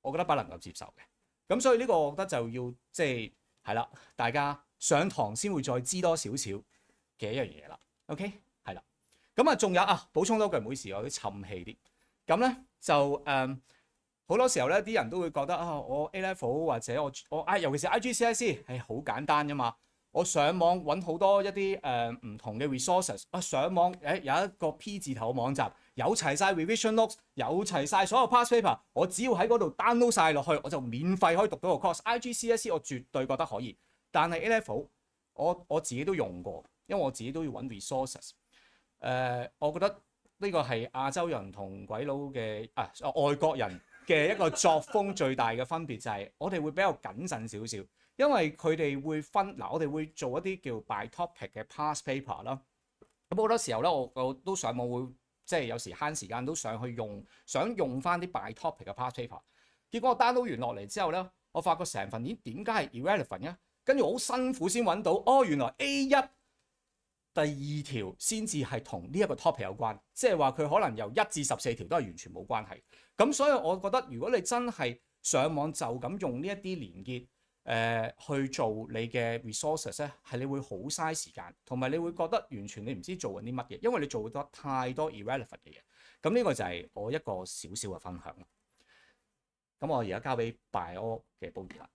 我覺得不能夠接受嘅。咁所以呢個我覺得就要即係啦，大家上堂先會再知多少少嘅一樣嘢啦。OK， 係啦。咁啊，仲有啊，補充多句，唔好意思，我有啲沉氣啲。咁咧就好多時候咧，啲人都會覺得啊，我 A level 或者我尤其是 IGCSE 係好簡單啫嘛。我上網揾好多一啲唔同嘅 resources，上網有一個 P 字頭嘅網站，有齊晒 revision notes，有齊晒所有 past paper，我只要喺嗰度 download 晒落去，我就免費可以讀到個 course。IGCSE 我絕對覺得可以，但係 A level 我自己都用過，因為我自己都要揾 resources。我覺得呢個係亞洲人同鬼佬嘅外國人嘅一個作風最大嘅分別，就係我哋會比較謹慎少少。因為佢哋會分我哋會做一啲叫 by topic 嘅 past paper 啦。咁好多時候咧，我都上網會即係有時慳時間都上去想用翻啲 by topic 嘅 past paper。結果我 download 完落嚟之後咧，我發覺成份點解係 irrelevant 嘅？跟住好辛苦先揾到，原來 A1 第2條先至係同呢一個 topic 有關，即係話佢可能由1至14條都係完全冇關係。咁所以我覺得如果你真係上網就咁用呢一啲連結，去做你嘅 resources 咧，係你會好嘥時間，同埋你會覺得完全你唔知做緊啲乜嘢，因為你做得太多 irrelevant 嘅嘢。咁呢個就係我一個少少嘅分享啦。咁我而家交俾 Bio 嘅 Bobby 啦。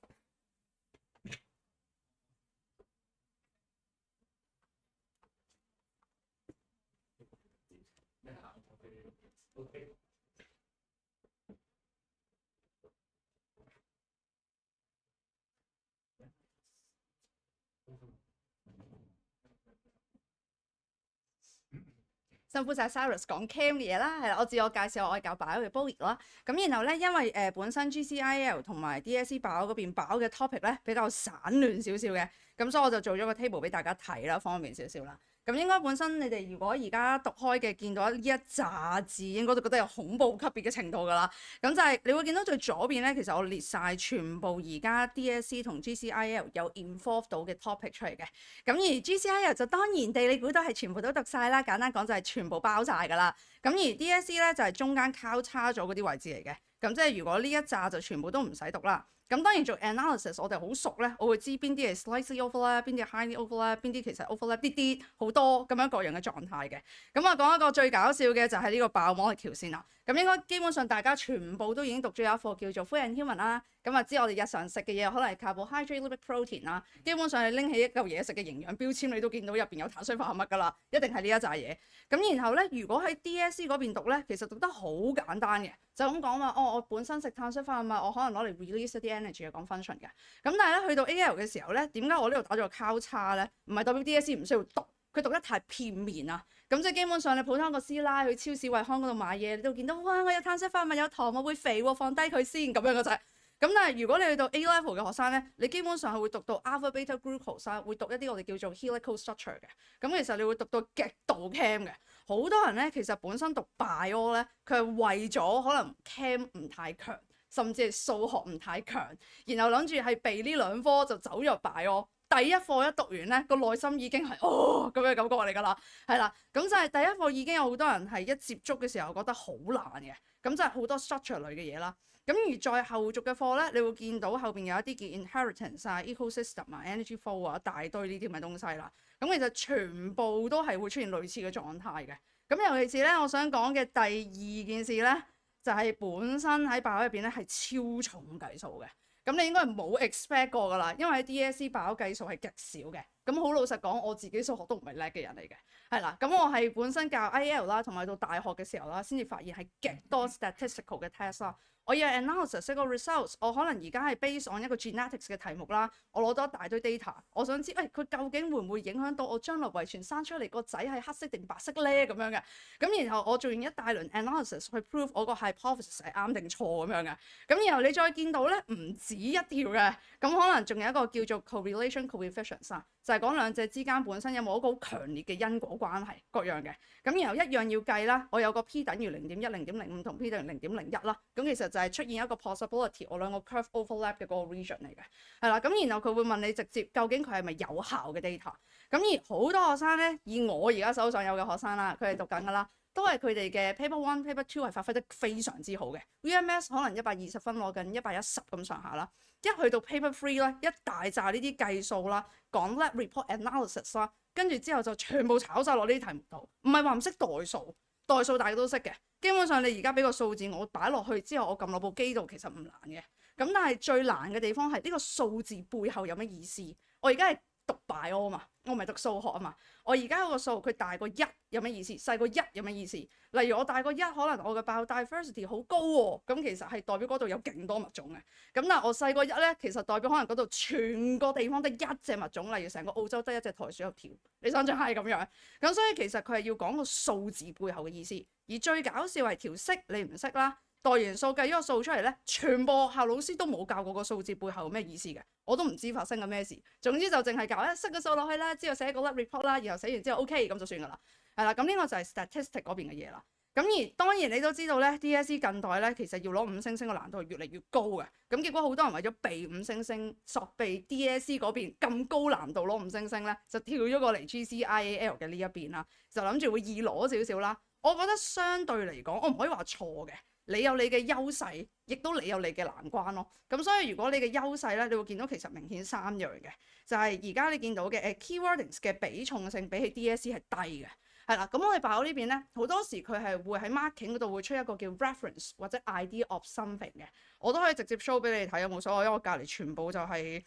辛苦晒 Cyrus 講 Cam 嘅嘢啦，係啦，我自我介紹，我係教 Bio 嘅 Bobby 啦。咁然後咧，因為本身 GCIL 同埋 DSE Bio 嗰邊 Bio 嘅 topic 咧比較散亂少少嘅，咁所以我就做咗個 table 俾大家睇啦，方便少少啦。咁應該本身你哋如果而家讀開嘅見到呢一紮字，應該都覺得有恐怖級別嘅程度㗎啦。咁就係你會見到最左邊咧，其實我列晒全部而家 DSE 同 GCIL 有 involve 到嘅 topic 出嚟嘅。咁而 GCIL 就當然地，你估到係全部都讀晒啦。簡單講就係全部包晒㗎啦。咁而 DSE 咧就係中間交叉咗嗰啲位置嚟嘅。咁即係如果呢一紮就全部都唔使讀啦。咁當然做 analysis 我哋好熟咧，我會知邊啲係 slightly overlap，邊啲係 highly overlap，邊啲其實 overlap 啲好多咁樣各樣嘅狀態嘅。咁啊講一個最搞笑嘅就係呢個爆膜嘅條線啦。咁應該基本上大家全部都已經讀咗有一課叫做 Food and Human 啦。咁啊知我哋日常食嘅嘢可能係 carbohydrate、lipid、protein 啦。基本上你拎起一嚿嘢食嘅營養標籤，你都見到入邊有碳水化合物㗎啦，一定係呢一紮嘢。咁然後咧，如果喺 DSE 嗰邊讀咧，其實讀得好簡單嘅，就咁講話我本身食碳水化合物，我可能攞嚟 release 一啲 energy 嘅講 function 嘅。咁但係咧去到 AL 嘅時候咧，點解我呢度打咗個交叉咧？唔係代表 DSE 唔需要讀，佢讀得太片面啊。咁即係基本上你普通一個師奶去超市惠康嗰度買嘢，你都見到哇，我有碳水化合物有糖，我會肥喎，放低佢先咁樣嘅啫。咁但係如果你去到 A level 嘅學生咧，你基本上係會讀到 alpha beta glucose 啦，會讀一啲我哋叫做 helical structure 嘅。咁其實你會讀到極度 cam 嘅。好多人咧其實本身讀 bio 咧，佢係為咗可能 cam 唔太強，甚至係數學唔太強，然後諗住係避呢兩科就走入 bio。第一課一讀完咧，個內心已經係咁嘅感覺嚟㗎啦，係啦。咁就係第一課已經有好多人係一接觸嘅時候覺得好難嘅，咁就係好多 structure 類嘅嘢啦。咁而再後續嘅課咧，你會見到後邊有一啲叫 inheritance 啊、ecosystem 啊、energy flow 啊，一大堆呢啲咁嘅東西啦。咁其實全部都係會出現類似嘅狀態嘅。咁尤其是咧，我想講嘅第二件事咧，就係本身喺爆入邊咧係超重計數嘅。咁你應該係冇 expect 過㗎啦，因為喺 DSE 爆計數係極少嘅。咁好老實講，我自己數學都唔係叻嘅人嚟嘅，係啦。咁我係本身教 IEL 啦，同埋到大學嘅時候啦，先至發現係極多 statistical 嘅 test 啦。我要 analysis 一個 results，我可能而家係 based on 一個 genetics 嘅題目啦，我攞到一大堆 data，我想知佢究竟會唔會影響到我將來遺傳生出嚟個仔係黑色定白色咧咁樣嘅。咁然後我做完一大輪 analysis 去 prove 我個 hypothesis 係啱定錯咁樣嘅。咁然後你再見到咧唔止一條嘅，咁可能仲有一個叫做 correlation coefficients 啊，就係講兩者之間本身有冇一個好強烈嘅因果關係各樣嘅。咁然後一樣要計啦，我有個 p 等於0.1、0.05同 p 等於0.01啦。咁其實就係出現一個 possibility， 我兩個 curve overlap 嘅嗰個 region 嚟嘅，係啦。咁然後佢會問你直接究竟佢係咪有效嘅 data。咁而好多學生咧，以我而家手上有嘅學生啦，佢哋讀緊㗎啦，都係佢哋嘅 paper 1、paper 2係發揮得非常之好嘅。VMS 可能120分攞緊110咁上下啦。一去到 paper 3咧，一大扎呢啲計數啦，講 lab report analysis 啦，跟住之後就全部炒晒落呢啲題目度。唔係話唔識代數，代數大家都識嘅。基本上你而家俾個數字我擺落去之後，我撳落部機度其實唔難嘅。咁但係最難嘅地方係呢個數字背後有乜意思？我而家係讀 bio 啊嘛，我唔係讀數學啊嘛。我而家嗰個數佢大過1有乜意思？細過1有乜意思？例如我大過1，可能我嘅 biodiversity 好高喎，咁其實係代表嗰度有勁多物種嘅。咁但係我細過1咧，其實代表可能嗰度全個地方得一隻物種，例如成個澳洲得一隻袋鼠有條。你想象係咁樣。咁所以其實佢係要講個數字背後嘅意思。而最搞笑係條式你唔識啦，代完數計咗個數出嚟咧，全部學校老師都冇教過個數字背後有咩意思嘅，我都唔知發生緊咩事。總之就淨係教塞個數落去啦，之後寫個 lab report 啦，然後寫完之後 OK 咁就算㗎啦。係啦，咁呢個就係 statistic 嗰邊嘅嘢啦。咁而當然你都知道咧 DSE 近代咧其實要攞5星星嘅難度係越嚟越高嘅。咁結果好多人為咗避5星星，索避 DSE 嗰邊咁高難度攞5星星咧，就跳咗過嚟 GCIAL 嘅呢一邊啦，就諗住會易攞少少啦。我覺得相對嚟講，我唔可以話錯嘅。你有你嘅優勢，亦都你有你嘅難關咯。咁所以如果你嘅優勢咧，你會見到其實明顯3樣嘅，就係而家你見到嘅keywordings 嘅比重性比起 DSE 係低嘅，係啦。咁我哋爆呢邊咧，好多時佢係會喺 marking 嗰度會出一個叫 reference 或者 idea of something 嘅，我都可以直接 show 俾你睇，有冇所謂？因為我隔離全部就係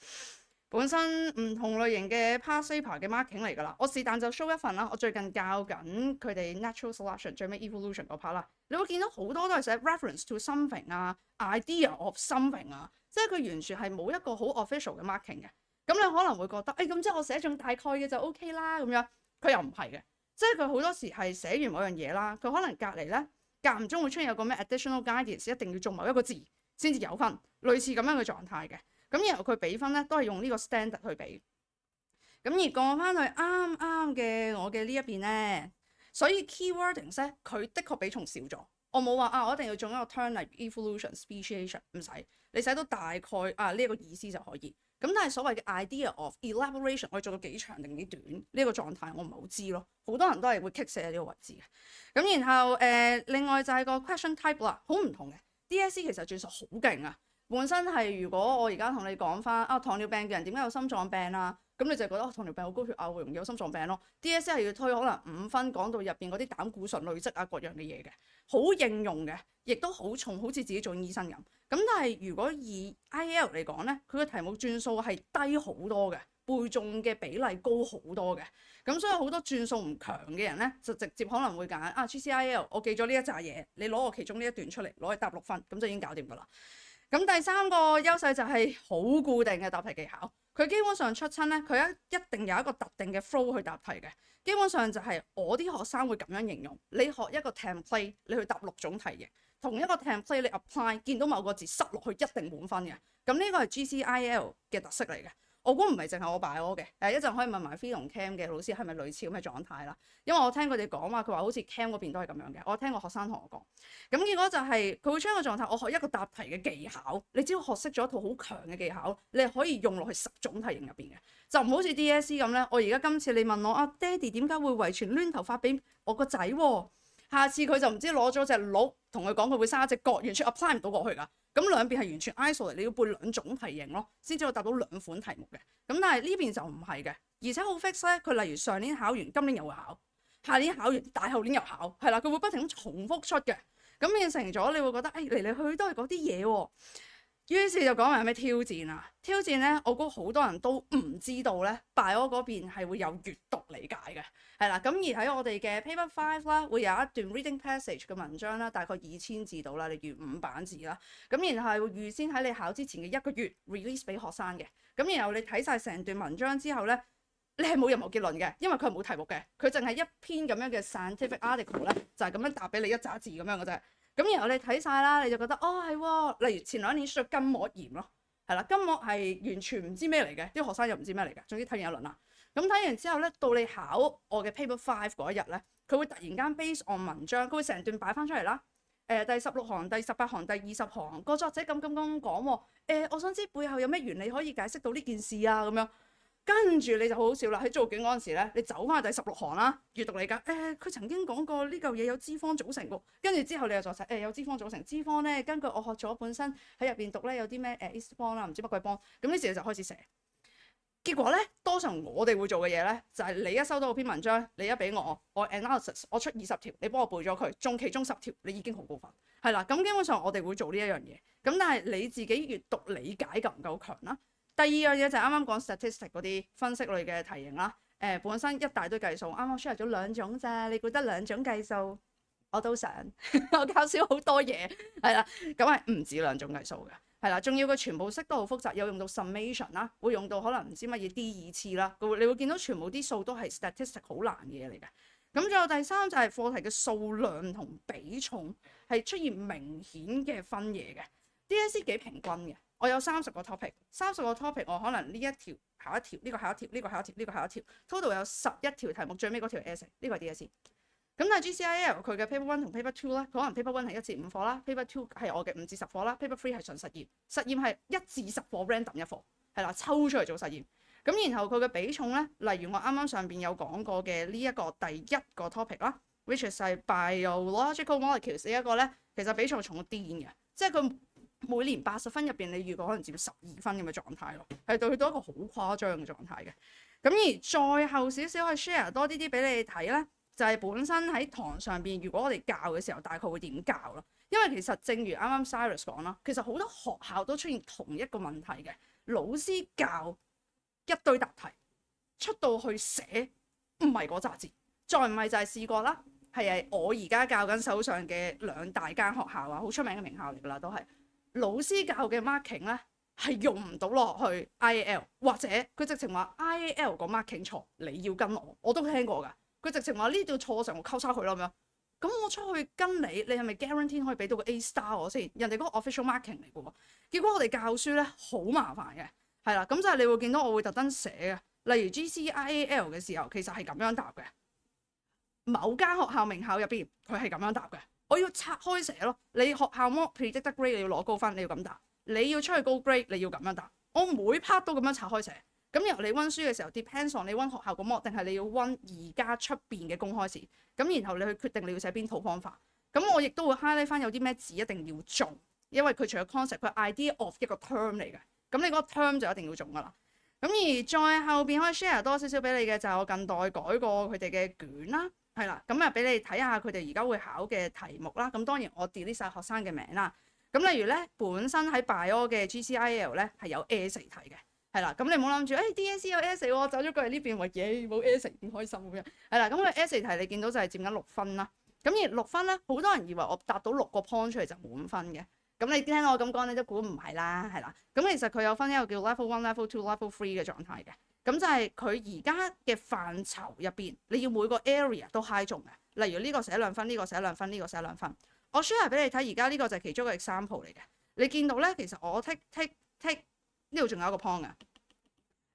本身唔同類型嘅 past paper 嘅 marking 嚟㗎啦。我是但就 show 一份啦。我最近教緊佢哋 natural selection 最尾 evolution 嗰 part 啦。你會見到好多都係寫 reference to something 啊 ，idea of something 啊，即係佢完全係冇一個好 official 嘅 marking 嘅。咁你可能會覺得，咁即係我寫中大概嘅就 OK 啦咁樣。佢又唔係嘅，即係佢好多時係寫完某樣嘢啦，佢可能隔離咧間唔中會出現有個咩 additional guidance，一定要做某一個字先至有分，類似咁樣嘅狀態嘅。咁然後佢俾分咧都係用呢個 standard 去俾。咁而過翻去啱啱嘅我嘅呢一邊咧，所以 keywordings 咧佢的確比重少咗。我冇話我一定要中一個 term 例如 evolution、speciation， 唔使，你寫到大概呢一個意思就可以。咁但係所謂嘅 idea of elaboration， 我做到幾長定幾短呢一個狀態，我唔係好知咯。好多人都係會 kick 死喺呢個位置嘅。咁然後另外就係個 question type 啦，好唔同嘅。DSE 其實轉數好勁啊！本身係如果我而家同你講翻糖尿病嘅人點解有心臟病啊？咁你就覺得糖尿病好高血壓會容易有心臟病咯。DSE 係要推可能5分講到入邊嗰啲膽固醇累積各樣嘅嘢嘅，好應用嘅，亦都好重，好似自己做醫生咁。咁但係如果以 IEL 嚟講咧，佢嘅題目轉數係低好多嘅，背誦嘅比例高好多嘅。咁所以好多轉數唔強嘅人咧，就直接可能會揀GCIL， 我記咗呢一紮嘢，你攞我其中呢一段出嚟，攞去答6分，咁就已經搞掂㗎啦。咁第3個優勢就係好固定嘅答題技巧，佢基本上出親咧，佢一定有一個特定嘅 flow 去答題嘅。基本上就係我啲學生會咁樣形容：你學一個 template， 你去答6種題型，同一個 template 你 apply， 見到某個字塞落去一定滿分嘅。咁呢個係 GCIL 嘅特色嚟嘅。我估唔係淨係我擺我嘅，一陣可以問埋 Phi 同 Cam 嘅老師係咪類似咁嘅狀態啦。因為我聽佢哋講話，佢話好似 Cam 嗰邊都係咁樣嘅。我聽過學生同我講，咁結果就係佢會出一個狀態，我學一個答題嘅技巧，你只要學識咗一套好強嘅技巧，你係可以用落去10種題型入邊嘅，就唔好似 DSE 咁咧。我而家今次你問我爹哋點解會遺傳攣頭髮俾我個仔喎？下次佢就唔知攞咗隻鹿同佢講佢會生一隻角，完全 apply 唔到過去㗎。咁兩邊係完全 isolate， 你要背2種題型咯，先至可以答到2款題目嘅。咁但係呢邊就唔係嘅，而且好 fix 咧。佢例如上年考完，今年又會考，下年考完，大後年又考，係啦，佢會不停咁重複出嘅。咁變成咗你會覺得嚟嚟去去都係嗰啲嘢喎。於是就講埋有咩挑戰啊？挑戰咧，我估好多人都唔知道咧，Bio 嗰邊係會有閱讀理解嘅，係啦。咁而喺我哋嘅 Paper 5啦，會有一段 reading passage 嘅文章啦，大概2000字到啦，你預5版字啦。咁然後係會預先喺你考之前嘅1個月 release 俾學生嘅。咁然後你睇晒成段文章之後咧，你係冇任何結論嘅，因為佢係冇題目嘅，佢淨係一篇咁樣嘅 scientific article 咧，就係咁樣答俾你一紮字咁樣嘅啫。咁然後你睇晒啦，你就覺得哦係喎，例如前2年出咗筋膜炎咯，係啦，筋膜係完全唔知咩嚟嘅，啲學生又唔知咩嚟嘅，總之睇完一輪啦。咁睇完之後咧，到你考我嘅 paper 5嗰一日咧，佢會突然間 base on 文章，佢會成段擺翻出嚟啦。第16行、第18行、第20行，個作者咁講喎。我想知背後有咩原理可以解釋到呢件事啊咁樣。跟住你就好好笑啦！喺做卷嗰陣時咧，你走翻去第16行啦，閱讀理解。佢曾經講過呢嚿嘢有脂肪組成喎。跟住之後你又再寫有脂肪組成，脂肪咧根據我學咗本身喺入邊讀咧有啲咩ACE 幫啦，唔知乜鬼幫。咁於是你就開始寫。結果咧，多數我哋會做嘅嘢咧，就係你一收到嗰篇文章，你一俾我 analysis， 我出20條，你幫我背咗佢，中其中10條，你已經好高分。係啦，咁基本上我哋會做呢一樣嘢。咁但係你自己閱讀理解夠唔夠強啦？第二樣嘢就係啱啱講 statistic 嗰啲分析類嘅題型啦。本身一大堆計數，啱啱 share 咗2種咋，你估得2種計數？我都想，我搞少好多嘢，係啦，咁係唔止2種計數嘅，係啦，仲要佢全部識得好複雜，有用到 summation 啦，會用到可能唔知乜嘢 D 2次啦，你會見到全部啲數都係 statistic 好難嘅嘢嚟嘅。咁仲有第3就係課題嘅數量同比重係出現明顯嘅分野嘅 DSE 幾平均嘅。我有30個 topic，30個 topic 我可能呢一條考一條，呢個考一條，呢個考一條，呢個考一條 ，total 有11條題目，最尾嗰條 essay， 呢個係 DSE。咁但係 GCIL 佢嘅 paper 1同 paper 2咧，佢可能 paper 1係1至5課啦 ，paper 2係我嘅5至10課啦 ，paper 3係純實驗，實驗係1至10課 random 一課，係啦，抽出嚟做實驗。咁然後佢嘅比重咧，例如我啱啱上邊有講過嘅呢一個第1個 topic 啦 ，which is 係 biological molecules 呢一個咧，其實比重重到癲嘅，即係佢每年80分入邊，你預過可能佔12分咁嘅狀態咯，係對佢到一個好誇張嘅狀態嘅。咁而再後少少去 share 多啲俾你哋睇咧，就係本身喺堂上邊，如果我哋教嘅時候，大概會點教咯？因為其實正如啱啱 Cyrus 講啦，其實好多學校都出現同一個問題嘅，老師教一堆答題出到去寫唔係嗰紮字，再唔係就係試過啦，係我而家教緊手上嘅2大間學校啊，好出名嘅名校嚟㗎啦，都係。老師教嘅 marking 咧係用唔到落去 IAL， 或者佢直情話 IAL 個 marking 錯，你要跟我都聽過㗎。佢直情話呢度錯成我溝叉佢咯咁樣。咁我出去跟你係咪 guarantee 可以俾到個 A star 我先？人哋嗰個 official marking 嚟嘅喎。結果我哋教書咧好麻煩嘅，係啦，咁就係你會見到我會特登寫嘅，例如 GCIAL 嘅時候其實係咁樣答嘅。某間學校名校入邊佢係咁樣答嘅。我要拆開寫咯，你學校 mock predicted grade 你要攞高分，你要咁答；你要出去高 grade 你要咁樣答。我每 part 都咁樣拆開寫。咁由你温書嘅時候 depends on 你温學校個 mock 定係你要温而家出邊嘅公開試。咁然後你去決定你要寫邊套方法。咁我亦都會 highlight 翻有啲咩字一定要中，因為佢除咗 concept 佢 idea of 一個 term 嚟嘅。咁你嗰個 term 就一定要中㗎啦。咁而再後邊可以 share 多少少俾你嘅就係我近代改過佢哋嘅卷啦。係啦，咁啊俾你睇下佢哋而家會考嘅題目啦。咁當然我 delete 晒學生嘅名啦。咁例如咧，本身喺 bio 嘅 GCIL 咧係有 essay 題嘅，係啦。咁你唔好諗住DSE 有 essay 喎，走咗過嚟呢邊話嘢冇 essay 唔開心咁樣。係啦，咁佢 essay 題你見到就係佔緊6分啦。咁而6分咧，好多人以為我答到6個 point 出嚟就滿分嘅。咁你聽我咁講，你都估唔係啦，係啦。咁其實佢有分一個叫 level 1、level 2、level 3嘅狀態嘅。咁就係佢而家嘅範疇入邊，你要每個 area 都 high 中嘅。例如呢個寫2分，呢個寫2分，呢個寫2分。我 share 俾你睇，而家呢個就係其中一個 example 嚟嘅。你見到咧，其實我 tick 呢度仲有一個 point 嘅，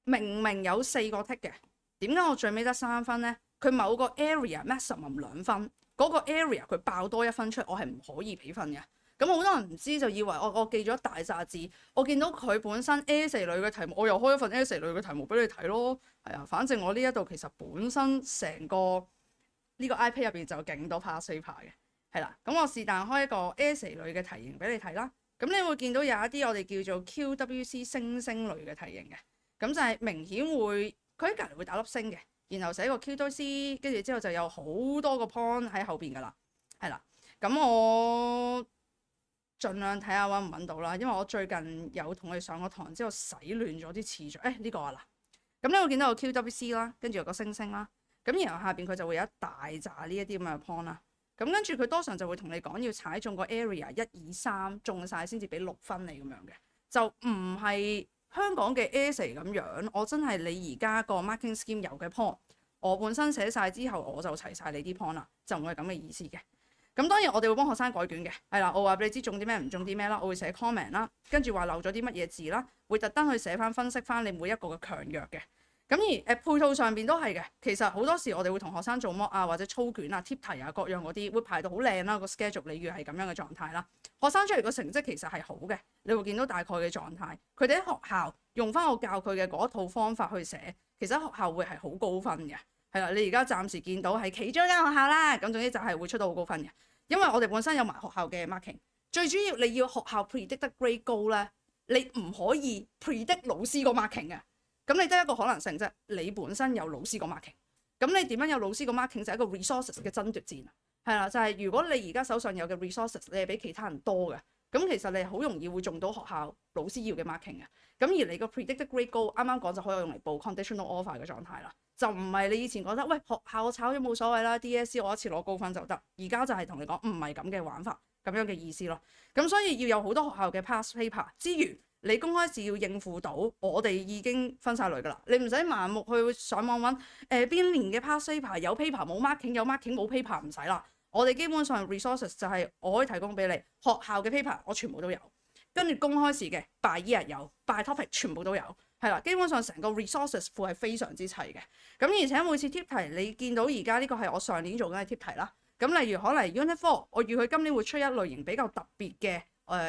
明明有4個 tick 嘅，點解我最尾得3分咧？佢某個 area maximum 2分，嗰個 area 佢爆多1分出，我係唔可以俾分嘅。咁好多人唔知就以為我記咗一大紮字，我見到佢本身 essay 類嘅題目，我又開一份 essay 類嘅題目俾你睇咯。係啊，反正我呢一度其實本身成個呢個 iPad 入邊就勁多 past paper 嘅，係啦。咁我是但開一個 essay 類嘅題型俾你睇啦。咁你會見到有一啲我哋叫做 QWC 星星類嘅題型嘅，咁就係明顯會佢喺隔離會打粒星嘅，然後寫個 QWC，跟住之後就有好多個 point 喺後邊噶啦，係啦。咁我盡量睇下揾唔揾到啦，因為我最近有同佢哋上過堂之後洗亂咗啲次序。呢個啊嗱，咁你會見到有 QWC 啦，跟住有個星星啦，咁然後下邊佢就會有一大紮呢一啲咁嘅 point 啦。咁跟住佢多數就會同你講要踩中個 area 1、2、3中晒先至俾6分你咁樣嘅，就唔係香港嘅 essay 咁樣。我真係你而家個 marking scheme 有嘅 point，我本身寫晒之後我就齊晒你啲 point 啦，就唔係咁嘅意思嘅。咁當然我哋會幫學生改卷嘅，係啦，我話俾你知中啲咩唔中啲咩啦，我會寫 comment 啦，跟住話漏咗啲乜嘢字啦，會特登去寫翻分析翻你每一個嘅強弱嘅。咁而配套上邊都係嘅，其實好多時我哋會同學生做 mock 啊或者操卷啊、貼題啊各樣嗰啲，會排到好靚啦，個 schedule 例如係咁樣嘅狀態啦。學生出嚟個成績其實係好嘅，你會見到大概嘅狀態。佢哋喺學校用翻我教佢嘅嗰一套方法去寫，其實喺學校會係好高分嘅。係啦，你而家暫時見到係其中一間學校啦，咁總之就係會出到好高分嘅，因為我哋本身有埋學校嘅 marking。最主要你要學校 predict 得 grade 高咧，你唔可以 predict 老師個 marking 嘅。咁你得一個可能性啫，你本身有老師個 marking。咁你點樣有老師個 marking 就係一個 resources 嘅爭奪戰啊。係啦，就係如果你而家手上有嘅 resources 你係比其他人多嘅，咁其實你好容易會中到學校老師要嘅 marking 嘅。咁而你個 predict grade 高，啱啱講就可以用嚟報 conditional offer 嘅狀態啦。就唔係你以前覺得喂，學校我炒咗冇所謂啦 ，DSE 我一次攞高分就得。而家就係同你講唔係咁嘅玩法，咁樣嘅意思咯。咁所以要有好多學校嘅 pass paper 之餘，你公開試要應付到，我哋已經分晒類㗎啦。你唔使盲目去上網揾邊年嘅 pass paper 有 paper 冇 marking， 有 marking 冇 paper 唔使啦。我哋基本上 resources 就係我可以提供俾你，學校嘅 paper 我全部都有，跟住公開試嘅 by year 有 by topic 全部都有。係啦，基本上成個 resources 庫係非常之齊嘅。咁而且每次貼題，你見到而家呢個係我上年做緊嘅貼題啦。咁例如可能 Unit 4，我預佢今年會出一類型比較特別嘅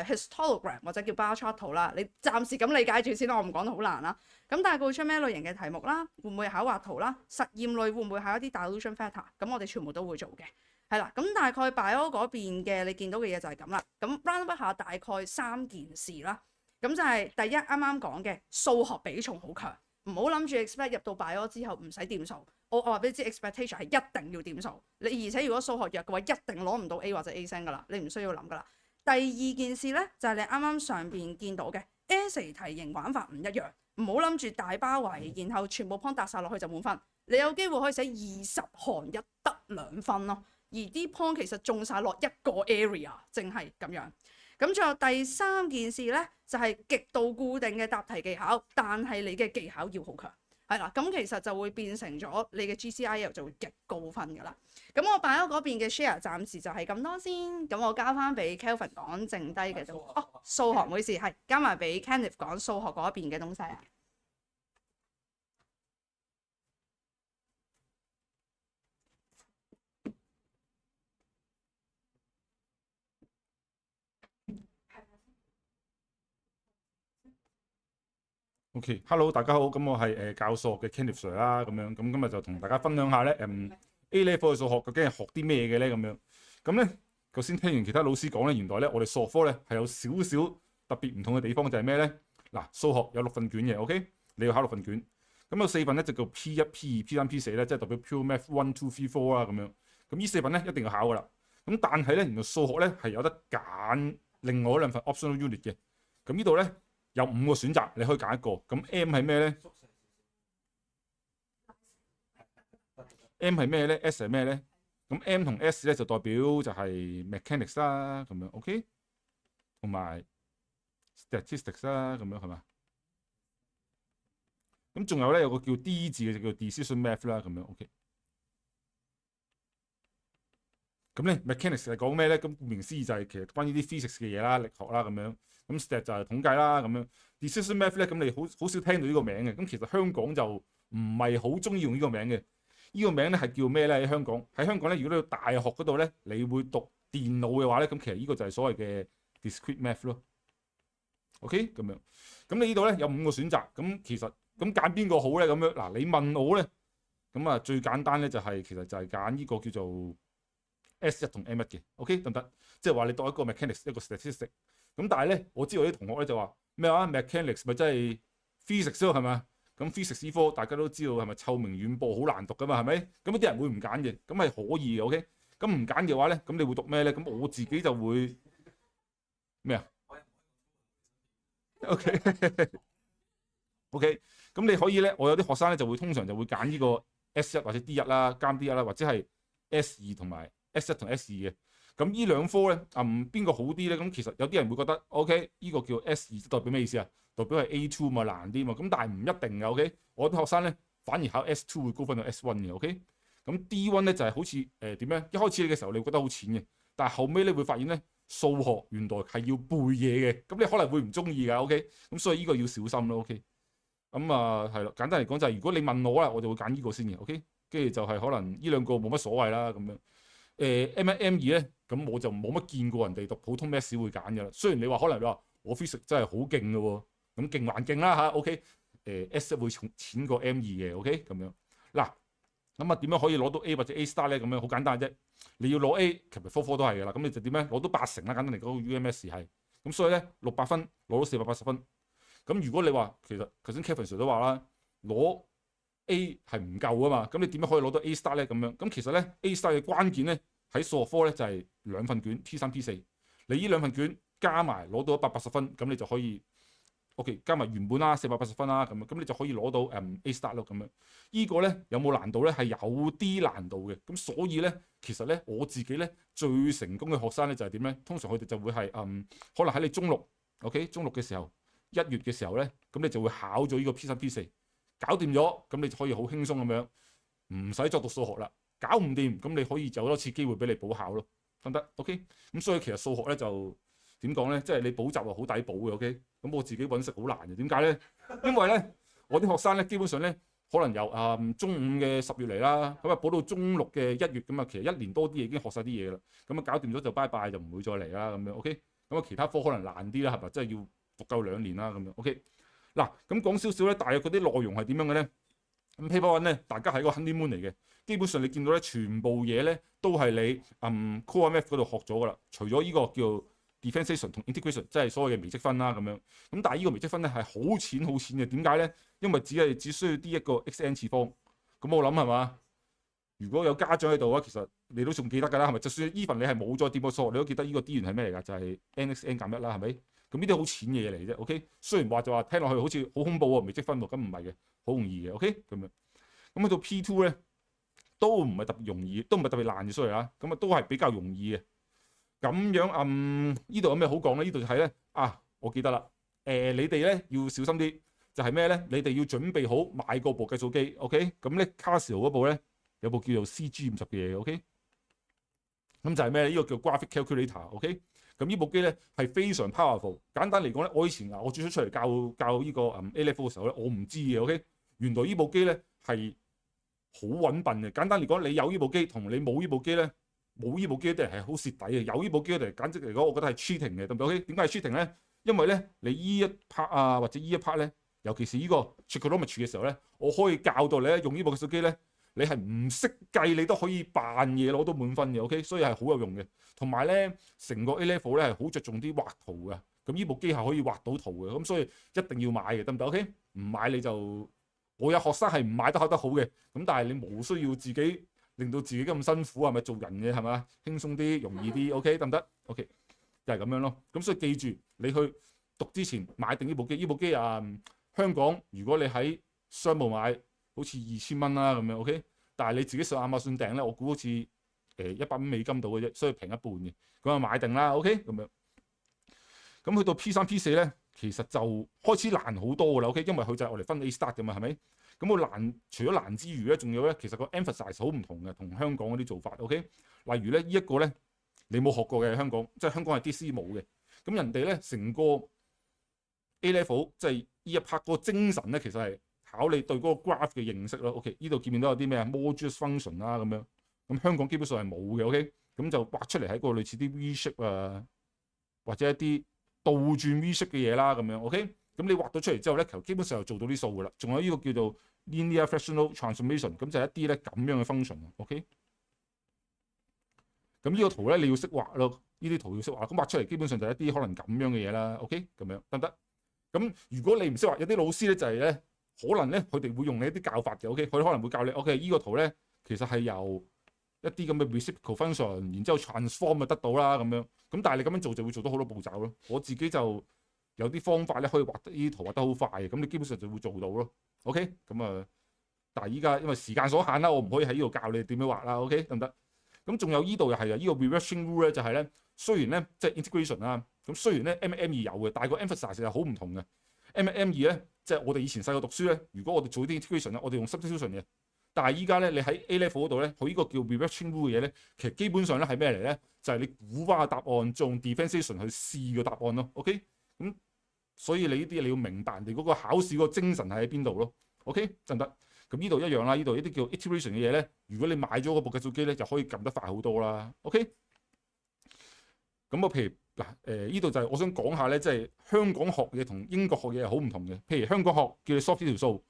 histogram 或者叫 bar chart 圖啦。你暫時咁理解住先啦，我唔講得好難啦。咁但係佢會出咩類型嘅題目啦？會唔會考畫圖啦？實驗類會唔會考一啲 dilution factor？咁我哋全部都會做嘅。係啦，咁大概 bio 嗰邊嘅你見到嘅嘢就係咁啦。咁 round up 下大概3件事啦。咁就係第一啱啱講嘅數學比重好強，唔好諗住 expect 入到 bio 之後唔使掂數。我話俾你知 expectation 係一定要掂數。你而且如果數學弱嘅話，一定攞唔到 A 或者 A 星㗎啦，你唔需要諗㗎啦。第二件事咧就係、是、你啱啱上邊見到嘅 essay 題型玩法唔一樣，唔好諗住大包圍，然後全部 point 搭晒落去就滿分。你有機會可以寫20行一得2分咯，而啲 point 其實中晒落一個 area， 淨係咁樣。咁最後第三件事咧，就係極度固定嘅答題技巧，但係你嘅技巧要好強，係啦。咁其實就會變成咗你嘅 GCIL 就會極高分噶啦。咁我擺咗嗰邊嘅 share 暫時就係咁多先。咁我交翻俾 Kelvin 講剩低嘅都數學唔好意思，係交埋俾 Kenneth 講數學嗰邊嘅東西啊。
OK，Hello，大家好，咁我係教數學嘅 Kenneth Sir 啦，咁樣，咁今日就同大家分享下咧，A level 嘅數學究竟係學啲咩嘅咧，咁樣，咁咧，頭先聽完其他老師講咧，原來咧我哋數學科咧係有少少特別唔同嘅地方，就係咩咧？嗱，數學有6份卷嘅 ，OK， 你要考6份卷，咁有4份咧就叫 P1、P2、P3、P4咧，即係代表 Pure Math 1、2、3、4啦，咁樣，咁呢4份咧一定要考噶啦，咁但係咧原來數學咧係有得揀另外2份 optional unit 嘅，咁呢度咧。有5個選擇，你可以揀一個。咁 M 係咩咧 ？M 係咩咧 ？S 係咩咧？咁 M 同 S 咧就代表就係 mechanics 啦，咁樣 OK， 同埋 statistics 啦，咁樣係嘛？咁仲有咧有個叫 D 字嘅就叫 decision math 啦，咁樣 OK。咁咧 mechanics 係講咩咧？咁顧名思義就係其實關於啲 physics 嘅嘢啦，力學啦咁樣。咁 stat 就係統計啦咁樣。decision math 咧，咁你好少聽到呢個名嘅。咁其實香港就唔係好中意用呢個名嘅。呢個名咧係叫咩咧？喺香港咧，如果你去大學嗰度咧，你會讀電腦嘅話咧，咁其實呢個就係所謂嘅 discrete math 咯。OK， 咁樣。咁你呢度咧有5個選擇。咁其實咁揀邊個好咧？咁樣嗱，你問我咧，咁啊最簡單咧就係其實就係揀呢個叫做 S1 同 M1 嘅。OK， 得唔得？即係話你讀一個 mechanics 一個 statistics。咁但係咧，我知道啲同學咧就話咩話 mechanics 咪真係 physics 咯，係咪？咁 physics 呢科大家都知道係咪臭名遠播好難讀噶嘛，係咪？咁啲人會唔揀嘅，咁係可以嘅 OK。咁唔揀嘅話咧，咁你會讀咩咧？咁我自己就會咩啊？OK OK，咁你可以咧，我有啲學生咧就會通常就會揀呢個 S1 或者 D1 啦，加 D1 啦，或者係 S2 同埋 S1 同 S2 嘅。咁呢兩科咧，邊個好啲咧？咁其實有啲人會覺得 OK，呢個叫 S2 代表咩意思啊？代表係 A2 嘛，難啲嘛。咁但係唔一定嘅 OK。我啲學生咧反而考 S2 會高分到 S1 嘅 OK。咁 D1 咧就係好似點咧？一開始嘅時候你會覺得好淺嘅，但係後尾你會發現咧數學原來係要背嘢嘅，咁你可能會唔中意㗎 OK。咁所以呢個要小心咯 OK。咁係咯，簡單嚟講就係如果你問我啦，我就會揀呢個先嘅 OK。跟住就係可能呢兩個冇乜所謂啦咁樣。M1 M2 咧，咁我就冇乜見過人哋讀普通 Maths 會揀㗎啦。雖然你話可能你話我 Physics 真係好勁嘅喎，咁勁還勁啦嚇 OK。S1 會淺過 M2 嘅 OK 咁樣。嗱，咁點樣可以攞到 A 或者 A star 咧？咁樣好簡單啫。你要攞 A，其實科科都係㗎啦。咁你就點咧？攞到80啦，簡單嚟講，個 UMS 係。咁所以咧600分攞到480分。咁如果你話其實頭先 Kevin Sir 都話啦，攞 A 係唔夠啊嘛，咁你點樣可以攞到 A star 咧？咁樣咁其實咧 A star 嘅關鍵咧喺數學科咧就係兩份卷 T3 T4，你呢兩份卷加埋攞到180分，咁你就可以 OK 加埋原本啦480分啦咁樣，咁你就可以攞到A star 咯咁樣。依個咧有冇難度咧？係有啲難度嘅，咁所以咧其實咧我自己咧最成功嘅學生咧就係點咧？通常佢哋就會係可能喺你中六 OK 中六嘅時候1月嘅時候咧，咁你就會考咗呢個 P3 P4。搞掂咗，咁你就可以好輕鬆咁樣，唔使再讀數學啦。搞唔掂，咁你可以有多次機會俾你補考咯，得唔得 ？OK。咁所以其實數學咧就點講咧，即係你補習係好抵補嘅 OK。咁我自己揾食好難嘅，點解咧？因為咧我啲學生咧基本上咧可能由中五嘅10月嚟啦，咁補到中六嘅1月咁啊，其實1年多啲已經學晒啲嘢啦。咁搞掂咗就拜拜，就唔會再嚟啦咁樣 OK。咁其他科可能難啲啦，係咪？即係要讀夠2年啦咁樣 OK。嗱，咁講少少咧，大約嗰啲內容係點樣嘅咧？咁 Paper 1咧，大家係個 honeymoon 嚟嘅，基本上你見到咧，全部嘢咧都係你Core Math 嗰度學咗噶啦，除咗呢個叫 differentiation 同 integration，即係所謂嘅微積分啦咁樣。咁但係呢個微積分咧係好淺好淺嘅，點解咧？因為只需要啲一個 xn 次方。咁我諗係嘛？如果有家長喺度啊，其實你都仲記得㗎啦，係咪？就算 even 你係冇再掂過數學，你都記得呢個 D 元係咩嚟㗎？就係 nxn 減1啦，係咪？咁呢啲好淺嘅嘢嚟啫 ，OK。雖然話就話聽落去好似好恐怖喎，微積分喎，咁唔係嘅，好容易嘅 ，OK 咁樣。咁去到 P2 咧，都唔係特別容易，都唔係特別難嘅，sorry啊，咁都係比較容易嘅。咁樣呢度有咩好講咧？呢度就係咧我記得啦，你哋咧要小心啲，就係咩咧？你哋要準備好買個部計數機 ，OK。咁咧 Casio 嗰部咧有部叫做 CG50嘅嘢 ，OK。咁就係咩？呢個叫 Graphic Calculator，OK。咁呢部機咧係非常 powerful。簡單嚟講咧，我以前我最初出嚟教呢個A level 嘅時候咧，我唔知嘅 ，OK。原來呢部機咧係好揾笨嘅。簡單嚟講，你有呢部機同你冇呢部機咧，冇呢部機啲人係好蝕底嘅。有呢部機嚟簡直嚟講，我覺得係 cheating 嘅，對唔對 ？OK。點解係 cheating 咧？因為咧你呢一 part 或者呢一 part 咧，尤其是呢個 trigonometry 嘅時候咧，我可以教到你咧用呢部計數機咧。你係唔識計，你都可以扮嘢攞到滿分嘅 ，OK， 所以係好有用嘅。同埋咧，成個 A level 咧係好着重啲畫圖嘅。咁呢部機係可以畫到圖嘅，咁所以一定要買嘅，得唔得 ？OK， 唔買你就我有學生係唔買都考得好嘅。咁但係你冇需要自己令到自己咁辛苦，係咪做人嘅係咪？輕鬆啲，容易啲 ，OK， 得唔得 ？OK， 就係咁樣咯。咁所以記住，你去讀之前買定呢部機。呢部機香港如果你喺商務買，好似2000蚊啦咁樣 OK， 但係你自己上亞馬遜訂咧，我估好似100蚊美金到嘅啫，所以平一半嘅。咁啊買定啦 OK 咁樣。咁去到 P3 P4 咧，其實就開始難好多㗎啦 OK， 因為佢就係我哋分 A start 㗎嘛係咪？咁個難除咗難之餘咧，仲有咧其實個 emphasize 好唔同嘅，同香港嗰啲做法 OK。例如咧呢一個咧你冇學過嘅香港，即係香港係 DSE 冇嘅。咁人哋咧成個 A level 即係呢一 part 個精神咧，其實係考你對嗰個 graph 嘅認識咯 ，OK？ 呢度見唔見到有啲咩啊 modulus function 啦咁樣，咁香港基本上係冇嘅 ，OK？ 咁就畫出嚟係一個類似啲 V shape 啊，或者一啲倒轉 V shape 嘅嘢啦咁樣 ，OK？ 咁你畫到出嚟之後咧，其實基本上就做到啲數噶啦，仲有呢個叫做 linear fractional transformation， 咁就係一啲咧咁樣嘅 function，OK？ 咁呢個圖咧你要識畫咯，呢啲圖要識畫，咁畫出嚟基本上就係一啲可能咁樣嘅嘢啦 ，OK？ 咁樣得唔得？咁如果你唔識畫，有啲老師咧就係咧。可能咧，佢哋會用你一啲教法嘅，OK？佢可能會教你，OK？呢個圖咧，其實係由一啲咁嘅 reciprocal function，然之後 transform 就得到啦咁樣。咁但係你咁樣做就會做到好多步驟咯。我自己就有啲方法咧可以畫得呢啲圖畫得好快嘅，咁你基本上就會做到咯。OK， 咁啊，但係依家因為時間所限啦，我唔可以喺呢度教你點樣畫啦。OK， 得唔得？咁仲有呢度又係啊，呢個 reversing rule 咧就係咧，雖然咧即係 integration 啦，咁雖然咧 MM2 有嘅，但係個 emphasis 係好唔同嘅。MM2 咧即係我哋以前細個讀書咧，如果我哋做啲 integration 咧，我哋用 substitution 嘅。但係依家咧，你喺 A level 嗰度咧，佢呢個叫 reversing rule 嘅嘢咧，其實基本上咧係咩嚟咧？就係你估翻個答案，用 differentiation 去試個答案咯。OK，咁所以你呢啲你要明白人哋嗰個考試嗰個精神係喺邊度咯。OK， 得唔得？咁呢度一樣啦，呢度呢啲叫 iteration 嘅嘢咧，如果你買咗嗰部計數機咧，就可以撳得快好多啦。OK，咁我譬如嗱呢度就係我想講下咧，即係香港學嘢同英國學嘢係好唔同嘅。譬如香港學叫你 solve 呢條數，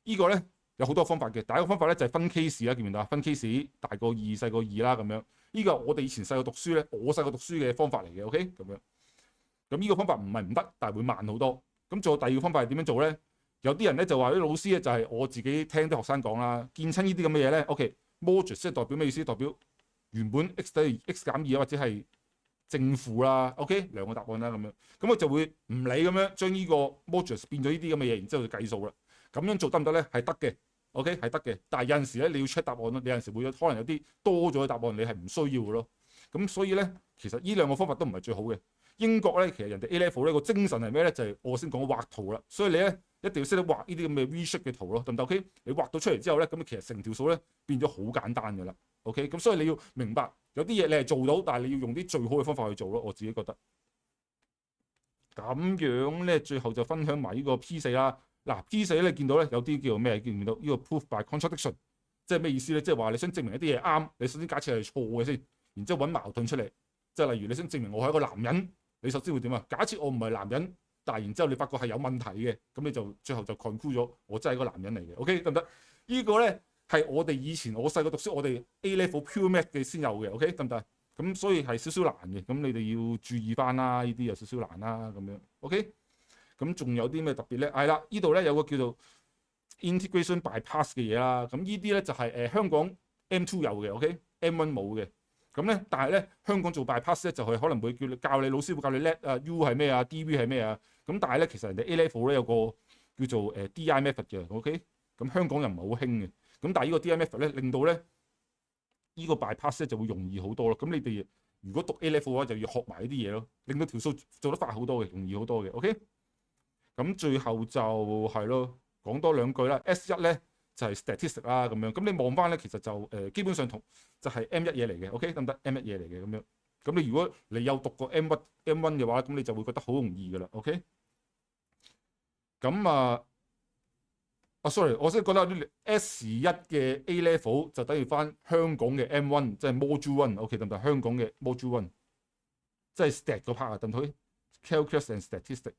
呢個咧有好多方法嘅。第一個方法咧就係分 case 啦，見唔見到啊？分 case 大過二細過二啦咁樣。呢個我哋以前細個讀書咧，我細個讀書嘅方法嚟嘅。OK， 咁樣。咁呢個方法唔係唔得，但係會慢好多。咁仲有第二個方法係點樣做咧？有啲人咧就話啲老師咧就係我自己聽啲學生講啦，見親呢啲咁嘅嘢咧 ，OK，modulus 即係代表咩意思？代表原本 x 等於 x 減二或者係正負啦。OK， 兩個答案啦咁樣。咁我就會唔理咁樣將呢個 modulus 變咗呢啲咁嘅嘢，然之後就計數啦。咁樣做得唔得咧？係得嘅。OK， 係得嘅。但係有陣時咧你要 check 答案咯，你有陣時會有可能有啲多咗嘅答案你係唔需要嘅咯。咁所以咧，其實呢兩個方法都唔係最好嘅。英國咧其實人哋 A level 咧個精神係咩咧？就係我先講畫圖啦。所以你咧一定要識得畫呢啲咁嘅 V-shape 嘅圖咯，得唔得 ？OK， 你畫到出嚟之後咧，咁其實成條數咧變咗好簡單嘅啦。OK， 咁所以你要明白有啲嘢你係做到，但係你要用啲最好嘅方法去做咯。我自己覺得咁樣咧，最後就分享埋呢個 P4啦。嗱 P4 咧見到咧有啲叫做咩？見唔見到呢個 proof by contradiction， 即係咩意思咧？即係話你想證明一啲嘢啱，你首先假設係錯嘅先，然之後揾矛盾出嚟。即係例如你想證明我係一個男人，你首先會點啊？假設我唔係男人。但係然之後你發覺係有問題嘅，咁你就最後就 conclude 咗我真係一個男人嚟嘅。OK， 得唔得？呢個咧係我哋以前我細個讀書，我哋 A level pure math 嘅先有嘅。OK， 得唔得？咁所以係少少難嘅，咁你哋要注意翻啦。呢啲有少少難啦，咁樣。OK， 咁仲有啲咩特別咧？係啦，呢度咧有個叫做 integration by parts 嘅嘢啦。咁呢啲咧就係香港 M2 有嘅 ，OK，M1 冇嘅。咁咧，但係咧香港做 by parts 咧就係可能會教你老師會教你 let 啊 U 係咩啊 DV 係咩啊。咁但係咧，其實人哋 A level 咧有個叫做DI method 嘅，OK， 咁香港又唔係好興嘅。咁但係呢個 DI method 咧，令到咧呢個 bypass 咧就會容易好多咯。咁你哋如果讀 A level 嘅話，就要學埋呢啲嘢咯，令到條數做得快好多嘅，容易好多嘅。OK， 咁最後就係咯，講多兩句啦。S1 咧就係 statistic 啦，咁樣。咁你望翻咧，其實就基本上同就係 M1 嘢嚟嘅。OK， 得唔得 ？M1 嘢嚟嘅咁樣。咁你如果你有讀過 M1 嘅話，咁你就會覺得好容易噶啦。OK， 咁sorry， 我先覺得啲 S1 嘅 A level 就等於翻香港嘅 M1，即係 Module 1。OK， 得唔得？香港嘅 Module 1，即係 stat 嗰 part 啊，得唔得 ？Calculus and statistic。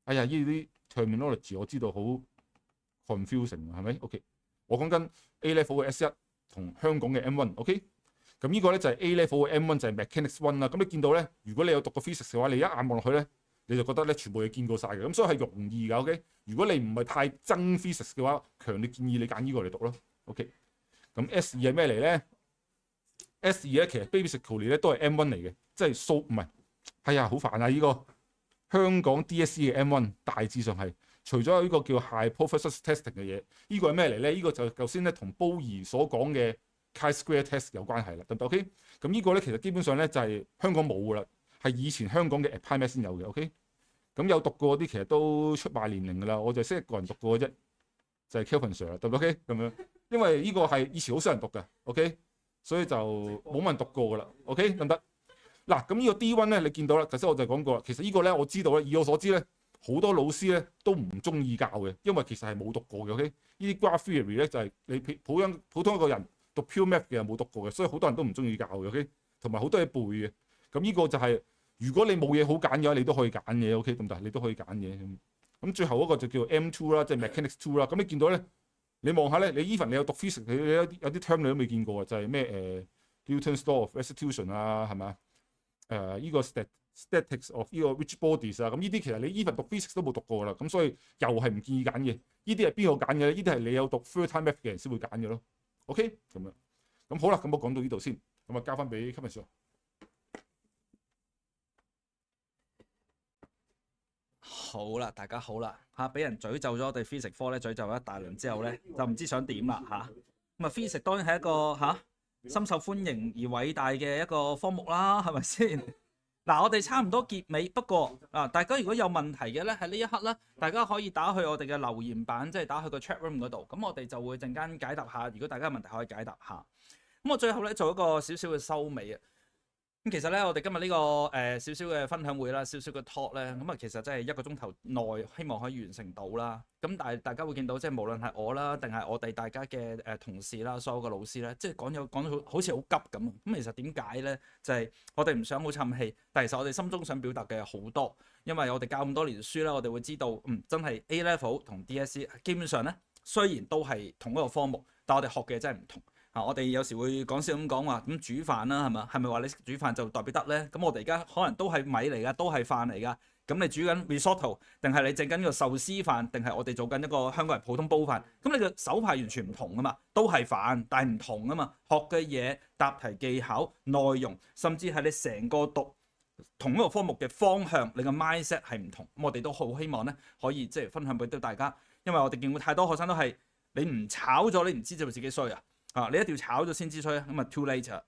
哎呀，呢啲 terminology 我知道好 confusing 係咪 ？OK， 我講緊 A level 嘅 S1 同香港嘅 M1。OK。咁呢個咧就係 A level 嘅 M1 就係 Mechanics 1啦。咁你見到咧，如果你有讀過 physics 嘅話，你一眼望落去咧，你就覺得咧全部嘢見過晒嘅。咁所以係容易㗎。OK， 如果你唔係太憎 physics 嘅話，強烈建議你揀呢個嚟讀咯。OK， 咁 S2 係咩嚟咧 ？S2 咧其實 basically 咧都係 M1 嚟嘅，即係數唔係。係啊，好煩啊！呢個香港 DSE 嘅 M1 大致上係除咗有呢個叫 hypothesis testing 嘅嘢，呢個係咩嚟咧？呢個就頭先咧同褒儀所講嘅chi-square test 有關係啦，得唔得 ？OK， 咁呢個咧其實基本上咧就係香港冇噶啦，係以前香港嘅 Applied Math 先有嘅。OK， 咁有讀過啲其實都出賣年齡噶啦，我就識一個人讀過嘅啫，就係 Kelvin Sir 啦，得唔得 ？OK， 咁樣，因為呢個係以前好少人讀嘅 ，OK， 所以就冇乜人讀過噶啦 ，OK， 得唔得？嗱，咁呢個 D1 咧，你見到啦，頭先我就講過啦，其實呢個咧我知道咧，以我所知咧，好多老師咧都唔中意教嘅，因為其實係冇讀過嘅。OK， 呢啲 graph theory 咧就係你普通一個人。讀 pure math 嘅又冇讀過嘅，所以好多人都唔中意教嘅。OK， 同埋好多嘢背嘅。咁呢個就係、如果你冇嘢好揀嘅話，你都可以揀嘢。OK， 咁但係你都可以揀嘢。咁最後嗰個就叫 M2 啦，即係 Mechanics 2啦。咁你見到咧，你望下咧，你 even 你有讀 physics， 你有啲 term 你都未見過啊，就係咩Newton's law of restitution 啊，係咪啊？呢個 statics of 呢個 rigid bodies 啊，咁呢啲其實你 even 讀 physics 都冇讀過啦。咁所以又係唔建議揀嘅。呢啲係邊個揀嘅咧？呢啲係你有讀 third time math 嘅人先會揀嘅咯。OK， 咁樣，咁好啦，咁我講到呢度先，咁啊交翻俾 Kevin Sir。
好啦，大家好啦嚇，俾人詛咒咗我哋 physics 科咧，詛咒一大輪之後咧，就唔知想點啦嚇。咁啊 physics 當然係一個深受歡迎而偉大嘅一個科目啦，係咪先？嗱，我哋差唔多結尾，不過大家如果有問題嘅咧，喺呢一刻咧，大家可以打去我哋嘅留言板，即係打去個 chat room 嗰度，咁我哋就會陣間解答下。如果大家有問題可以解答下。咁我最後咧做一個少少嘅收尾啊。咁其實咧，我哋今日呢個少少嘅分享會啦，少少嘅 talk 咧，咁啊其實真係一個鐘頭內希望可以完成到啦。咁但係大家會見到，即係無論係我啦，定係我哋大家嘅同事啦，所有嘅老師咧，即係講到好似好急咁。咁其實點解咧？就係我哋唔想好沉氣，但係其實我哋心中想表達嘅好多，因為我哋教咁多年書啦，我哋會知道，真係 A level 同 DSE 基本上咧，雖然都係同一個科目，但我哋學嘅真係唔同。我哋有時會講笑咁講話，咁煮飯啦，係嘛？係咪話你識煮飯就代表得咧？咁我哋而家可能都係米嚟㗎，都係飯嚟㗎。咁你煮緊 risotto，定係你整緊個壽司飯，定係我哋做緊一個香港人普通煲飯？咁你個手法完全唔同啊嘛，都係飯，但係唔同啊嘛。學嘅嘢、答題技巧、內容，甚至係你成個讀同一個科目嘅方向，你個 mindset 係唔同。咁我哋都好希望咧，可以即係分享俾到大家，因為我哋見過太多學生都係你唔炒咗，你唔知道自己衰啊！你一定要炒咗先知衰，咁啊 too late 啊！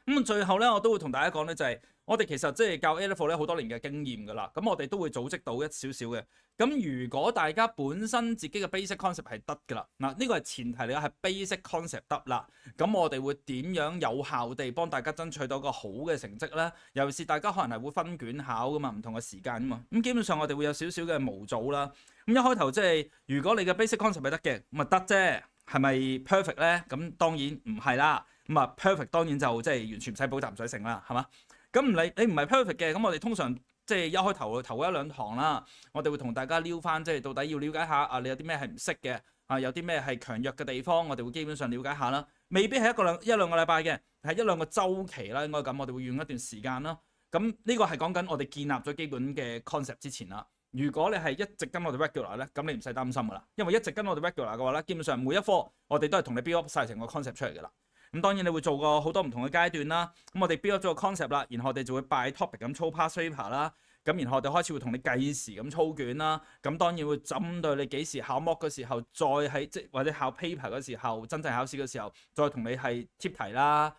咁最後咧，我都會同大家講咧，就係我哋其實即係教 A level 咧好多年嘅經驗㗎啦。咁我哋都會組織到一少少嘅。咁如果大家本身自己嘅 basic concept 係得㗎啦，呢個係前提嚟嘅，係 basic concept 得啦。咁我哋會點樣有效地幫大家爭取到一個好嘅成績咧？尤其是大家可能係會分卷考㗎嘛，唔同嘅時間㗎嘛。咁基本上我哋會有少少嘅模組啦。咁一開頭即係如果你嘅 basic concept 係得嘅，咁咪得啫。係咪 perfect 咧？咁當然唔係啦。咁啊 perfect 當然就即係完全唔使補習唔使成啦，係嘛？咁你唔係 perfect 嘅，咁我哋通常即係一開頭頭一兩堂啦，我哋會同大家撩翻，即係到底要了解下你有啲咩係唔識嘅，有啲咩係強弱嘅地方，我哋會基本上了解下啦。未必係一兩個禮拜嘅，係一兩個週期啦，應該咁，我哋會用一段時間啦。咁呢個係講緊我哋建立咗基本嘅 concept 之前啦。如果你係一直跟我哋 regular 咧，咁你唔使擔心噶啦，因為一直跟我哋 regular 嘅話咧，基本上每一科我哋都係同你 build up 曬成個 concept 出嚟噶啦。咁當然你會做過好多唔同嘅階段啦。咁我哋 build up 咗個 concept 啦，然後我哋就會拜 topic 咁操 past paper 啦。咁然後我哋開始會同你計時咁操卷啦。咁當然會針對你幾時考 mock 嘅時候，再喺或者考 paper 嘅時候，真正考試嘅時候，再同你係貼題啦、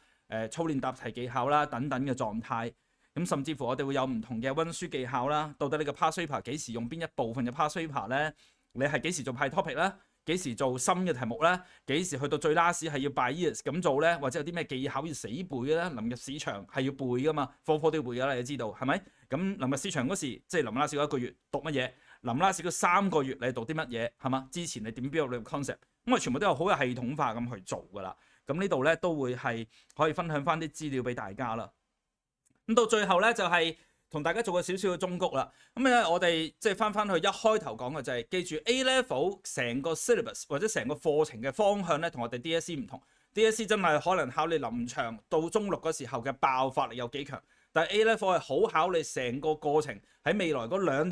操練答題技巧啦等等嘅狀態。咁甚至乎我哋會有唔同嘅溫書技巧啦，到底你個 past paper 幾時用邊一部分嘅 past paper 咧？你係幾時做派 topic 咧？幾時做深嘅題目咧？幾時去到最 last 係要 by ears 咁做咧？或者有啲咩技巧要死背嘅咧？臨入市場係要背噶嘛，科科都要背噶啦，你知道係咪？咁臨入市場嗰時，即係臨 last 嗰一個月讀乜嘢？臨 last 嗰3個月你讀啲乜嘢？係嘛？之前你點 build 你個 concept？咁我全部都有好有系統化咁去做噶啦。咁呢度咧都會係可以分享翻啲資料俾大家啦。咁到最後咧，就係同大家做個少少嘅忠告啦。咁咧，我哋即係翻去一開頭講嘅就係記住 A level 成個 syllabus 或者成個課程嘅方向咧，同我哋 DSE 唔同。DSE 真係可能考你臨場到中六嗰時候嘅爆發力有幾強，但係 A level 係好考你成個過程喺未來嗰2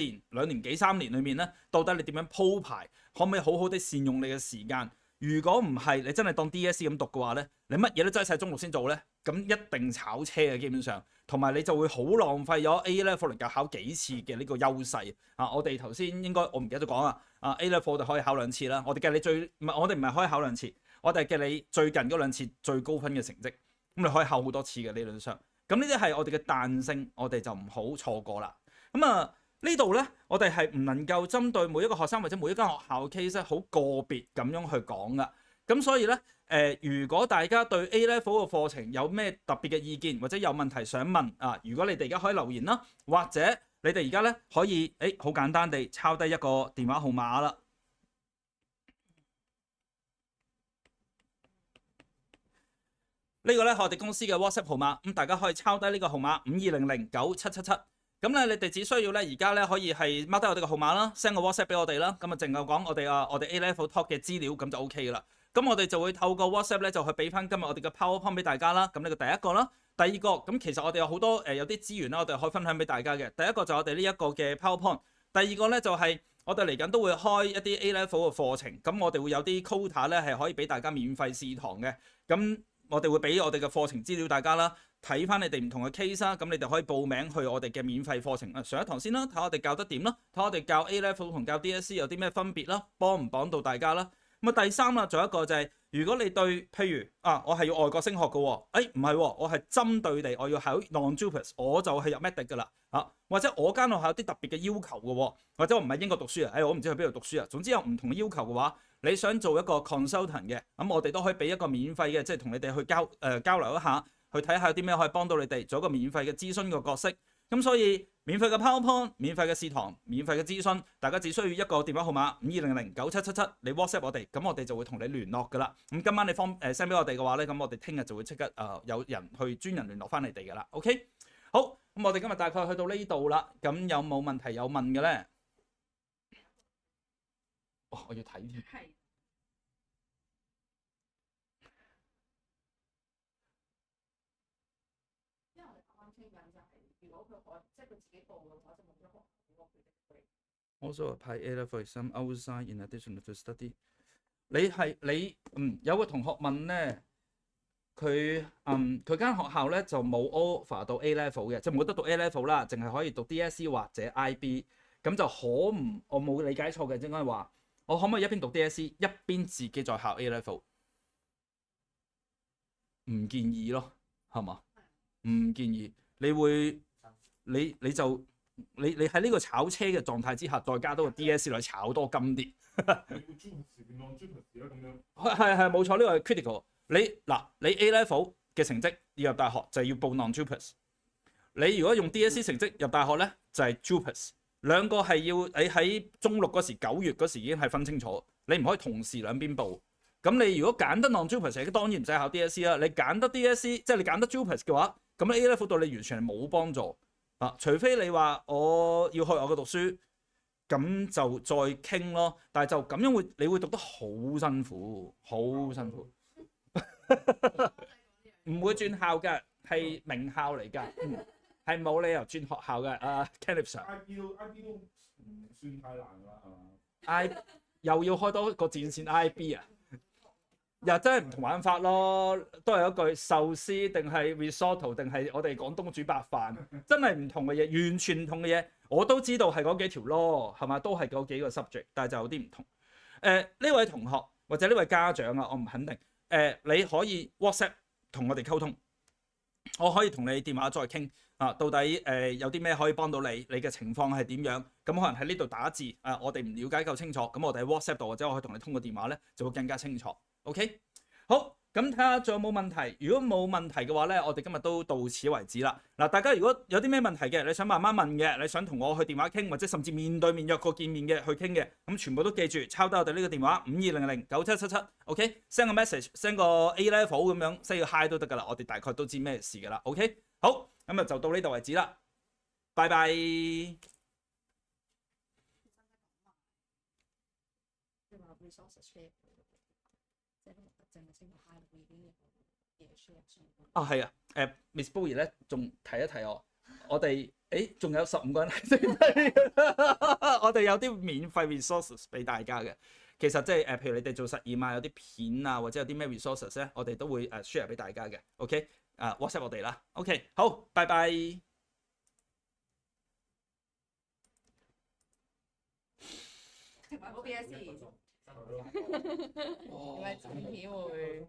年幾3年裏面咧，到底你點樣鋪排，可唔可以好好地善用你嘅時間？如果唔係，你真係當 DSE 咁讀嘅話咧，你乜嘢都擠晒中六先做咧，咁一定炒車嘅基本上，同埋你就會好浪費咗 A level 能夠考幾次嘅呢個優勢啊！我哋頭先應該我唔記得咗講啊，A level 我哋可以考2次啦，我哋計你我哋唔係可以考2次，我哋計你最近嗰2次最高分嘅成績，咁你可以考好多次嘅理論上，咁呢啲係我哋嘅彈性，我哋就唔好錯過啦。咁呢度咧，我哋係唔能夠針對每一個學生或者每一間學校嘅 case 好個別咁樣去講噶。咁所以咧，如果大家對 A level 嘅課程有咩特別嘅意見或者有問題想問啊，如果你哋而家可以留言啦，或者你哋而家咧可以好簡單地抄低一個電話號碼啦。呢個咧係我哋公司嘅 WhatsApp 號碼，咁大家可以抄低呢個號碼52009777。咁咧，你哋只需要咧，而家咧可以係 mark 低我哋個號碼啦 ，send 個 WhatsApp 俾我哋啦。咁啊，淨係講我哋 A level talk 嘅資料，咁就 OK 噶啦。咁我哋就會透過 WhatsApp 咧，就去俾翻今日我哋嘅 PowerPoint 俾大家啦。咁呢個第一個啦，第二個咁其實我哋有好多有啲資源啦，我哋可以分享俾大家嘅。第一個就係我哋呢一個嘅 PowerPoint，第二個咧就係我哋嚟緊都會開一啲 A level 嘅課程，咁我哋會有啲 quota 咧係可以俾大家免費試堂嘅。咁我哋會俾我哋嘅課程資料大家啦，睇翻你哋唔同嘅 case 啦，咁你哋可以報名去我哋嘅免費課程上一堂先啦，睇我哋教得點啦，睇我哋教 A level 同教 DSE 有啲咩分別啦，幫唔幫到大家啦。咁啊第三啦，仲有一個就係、如果你對譬如我係要外國升學嘅喎，唔係喎，我係針對地我要考 non-JUPAS， 我就係入 medic 㗎啦或者我間學校有啲特別嘅要求嘅喎，或者我唔係英國讀書啊，我唔知去邊度讀書啊，總之有唔同嘅要求嘅話，你想做一個 consultant 嘅，咁我哋都可以俾一個免費嘅，即係同你哋去交流一下，去睇下有啲咩可以幫到你哋，做一個免費嘅諮詢嘅角色。咁所以免費嘅 PowerPoint、免費嘅試堂、免費嘅諮詢，大家只需要一個電話號碼52009777，你 WhatsApp 我哋，咁我哋就會同你聯絡㗎啦。咁今晚你send 俾我哋嘅話咧，咁我哋聽日就會即刻有人去專人聯絡翻你哋㗎啦。OK， 好，咁我哋今日大概去到呢度啦。咁有冇問題有問嘅咧？我要睇添。
係。因為我哋啱啱傾緊就係，如果佢可即係佢自己報嘅話，就冇咗學校嗰個決定。
Also apply A level exam outside in addition to study。有個同學問咧，佢間學校咧就冇 offer 到 A level 嘅，即係冇得讀 A level 啦，淨係可以讀 DSE 或者 IB。咁就我冇理解錯嘅，應該話我可唔可以一邊讀 DSE 一邊自己再考 A level？ 唔建議咯，係嘛？唔建議。你喺呢個炒車嘅狀態之下，再加多個 DSE 嚟炒多金啲。係冇錯，呢個係 critical。你 A level 嘅成績要入大學就係要報 non-JUPAS。你如果用 DSE 成績入大學咧，就係 JUPAS。兩個係要你喺中六嗰時9月嗰時已經係分清楚，你唔可以同時兩邊報。咁你如果揀得 non-JUPAS，當然唔使考 DSE 啦。你揀得 DSE，即係你揀得 JUPAS 嘅話，咁 A level 對你完全係冇幫助。除非你話我要去外國讀書，咁就再傾咯。但係就咁樣你會讀得好辛苦，好辛苦。唔會轉校嘅，係名校嚟㗎，係冇理由轉學校嘅。Kenneth Sir，IB 都唔算太難啦，係嘛？又要開多個戰線 IB 啊？又真係唔同玩法咯，都係一句壽司定係 risotto 定係我哋廣東煮白飯，真係唔同嘅嘢，完全唔同嘅嘢。我都知道係嗰幾條咯，係嘛？都係嗰幾個 subject，但係就有啲唔同。呢位同學或者呢位家長啊，我唔肯定。你可以 WhatsApp 同我哋溝通，我可以同你電話再傾到底有啲咩可以幫到你，你嘅情況係點樣？咁可能喺呢度打字我哋唔了解夠清楚，咁我哋喺 WhatsApp 度或者我可以同你通過電話咧，就會更加清楚。OK， 好，咁睇下仲有冇問題。如果冇問題嘅話咧，我哋今日都到此為止啦。嗱，大家如果有啲咩問題嘅，你想慢慢問嘅，你想同我去電話傾，或者甚至面對面約個見面嘅去傾嘅，咁全部都記住抄低我哋呢個電話52009777。OK，send 個 message，send 個 A level 咁樣 say 個 hi 都得㗎啦。我哋大概都知咩事㗎啦。OK， 好，咁就到呢度為止啦。拜拜。係啊，Miss Bowie 咧仲提一提我哋仲有15個人喺剩低，我哋有啲免費 resources 俾大家嘅。其實即係譬如你哋做實驗啊，有啲片啊，或者有啲咩 resources 咧，我哋都會share 俾大家嘅。OK， WhatsApp 我哋啦。OK， 好，拜拜。
同埋 OBS，點解剪片會？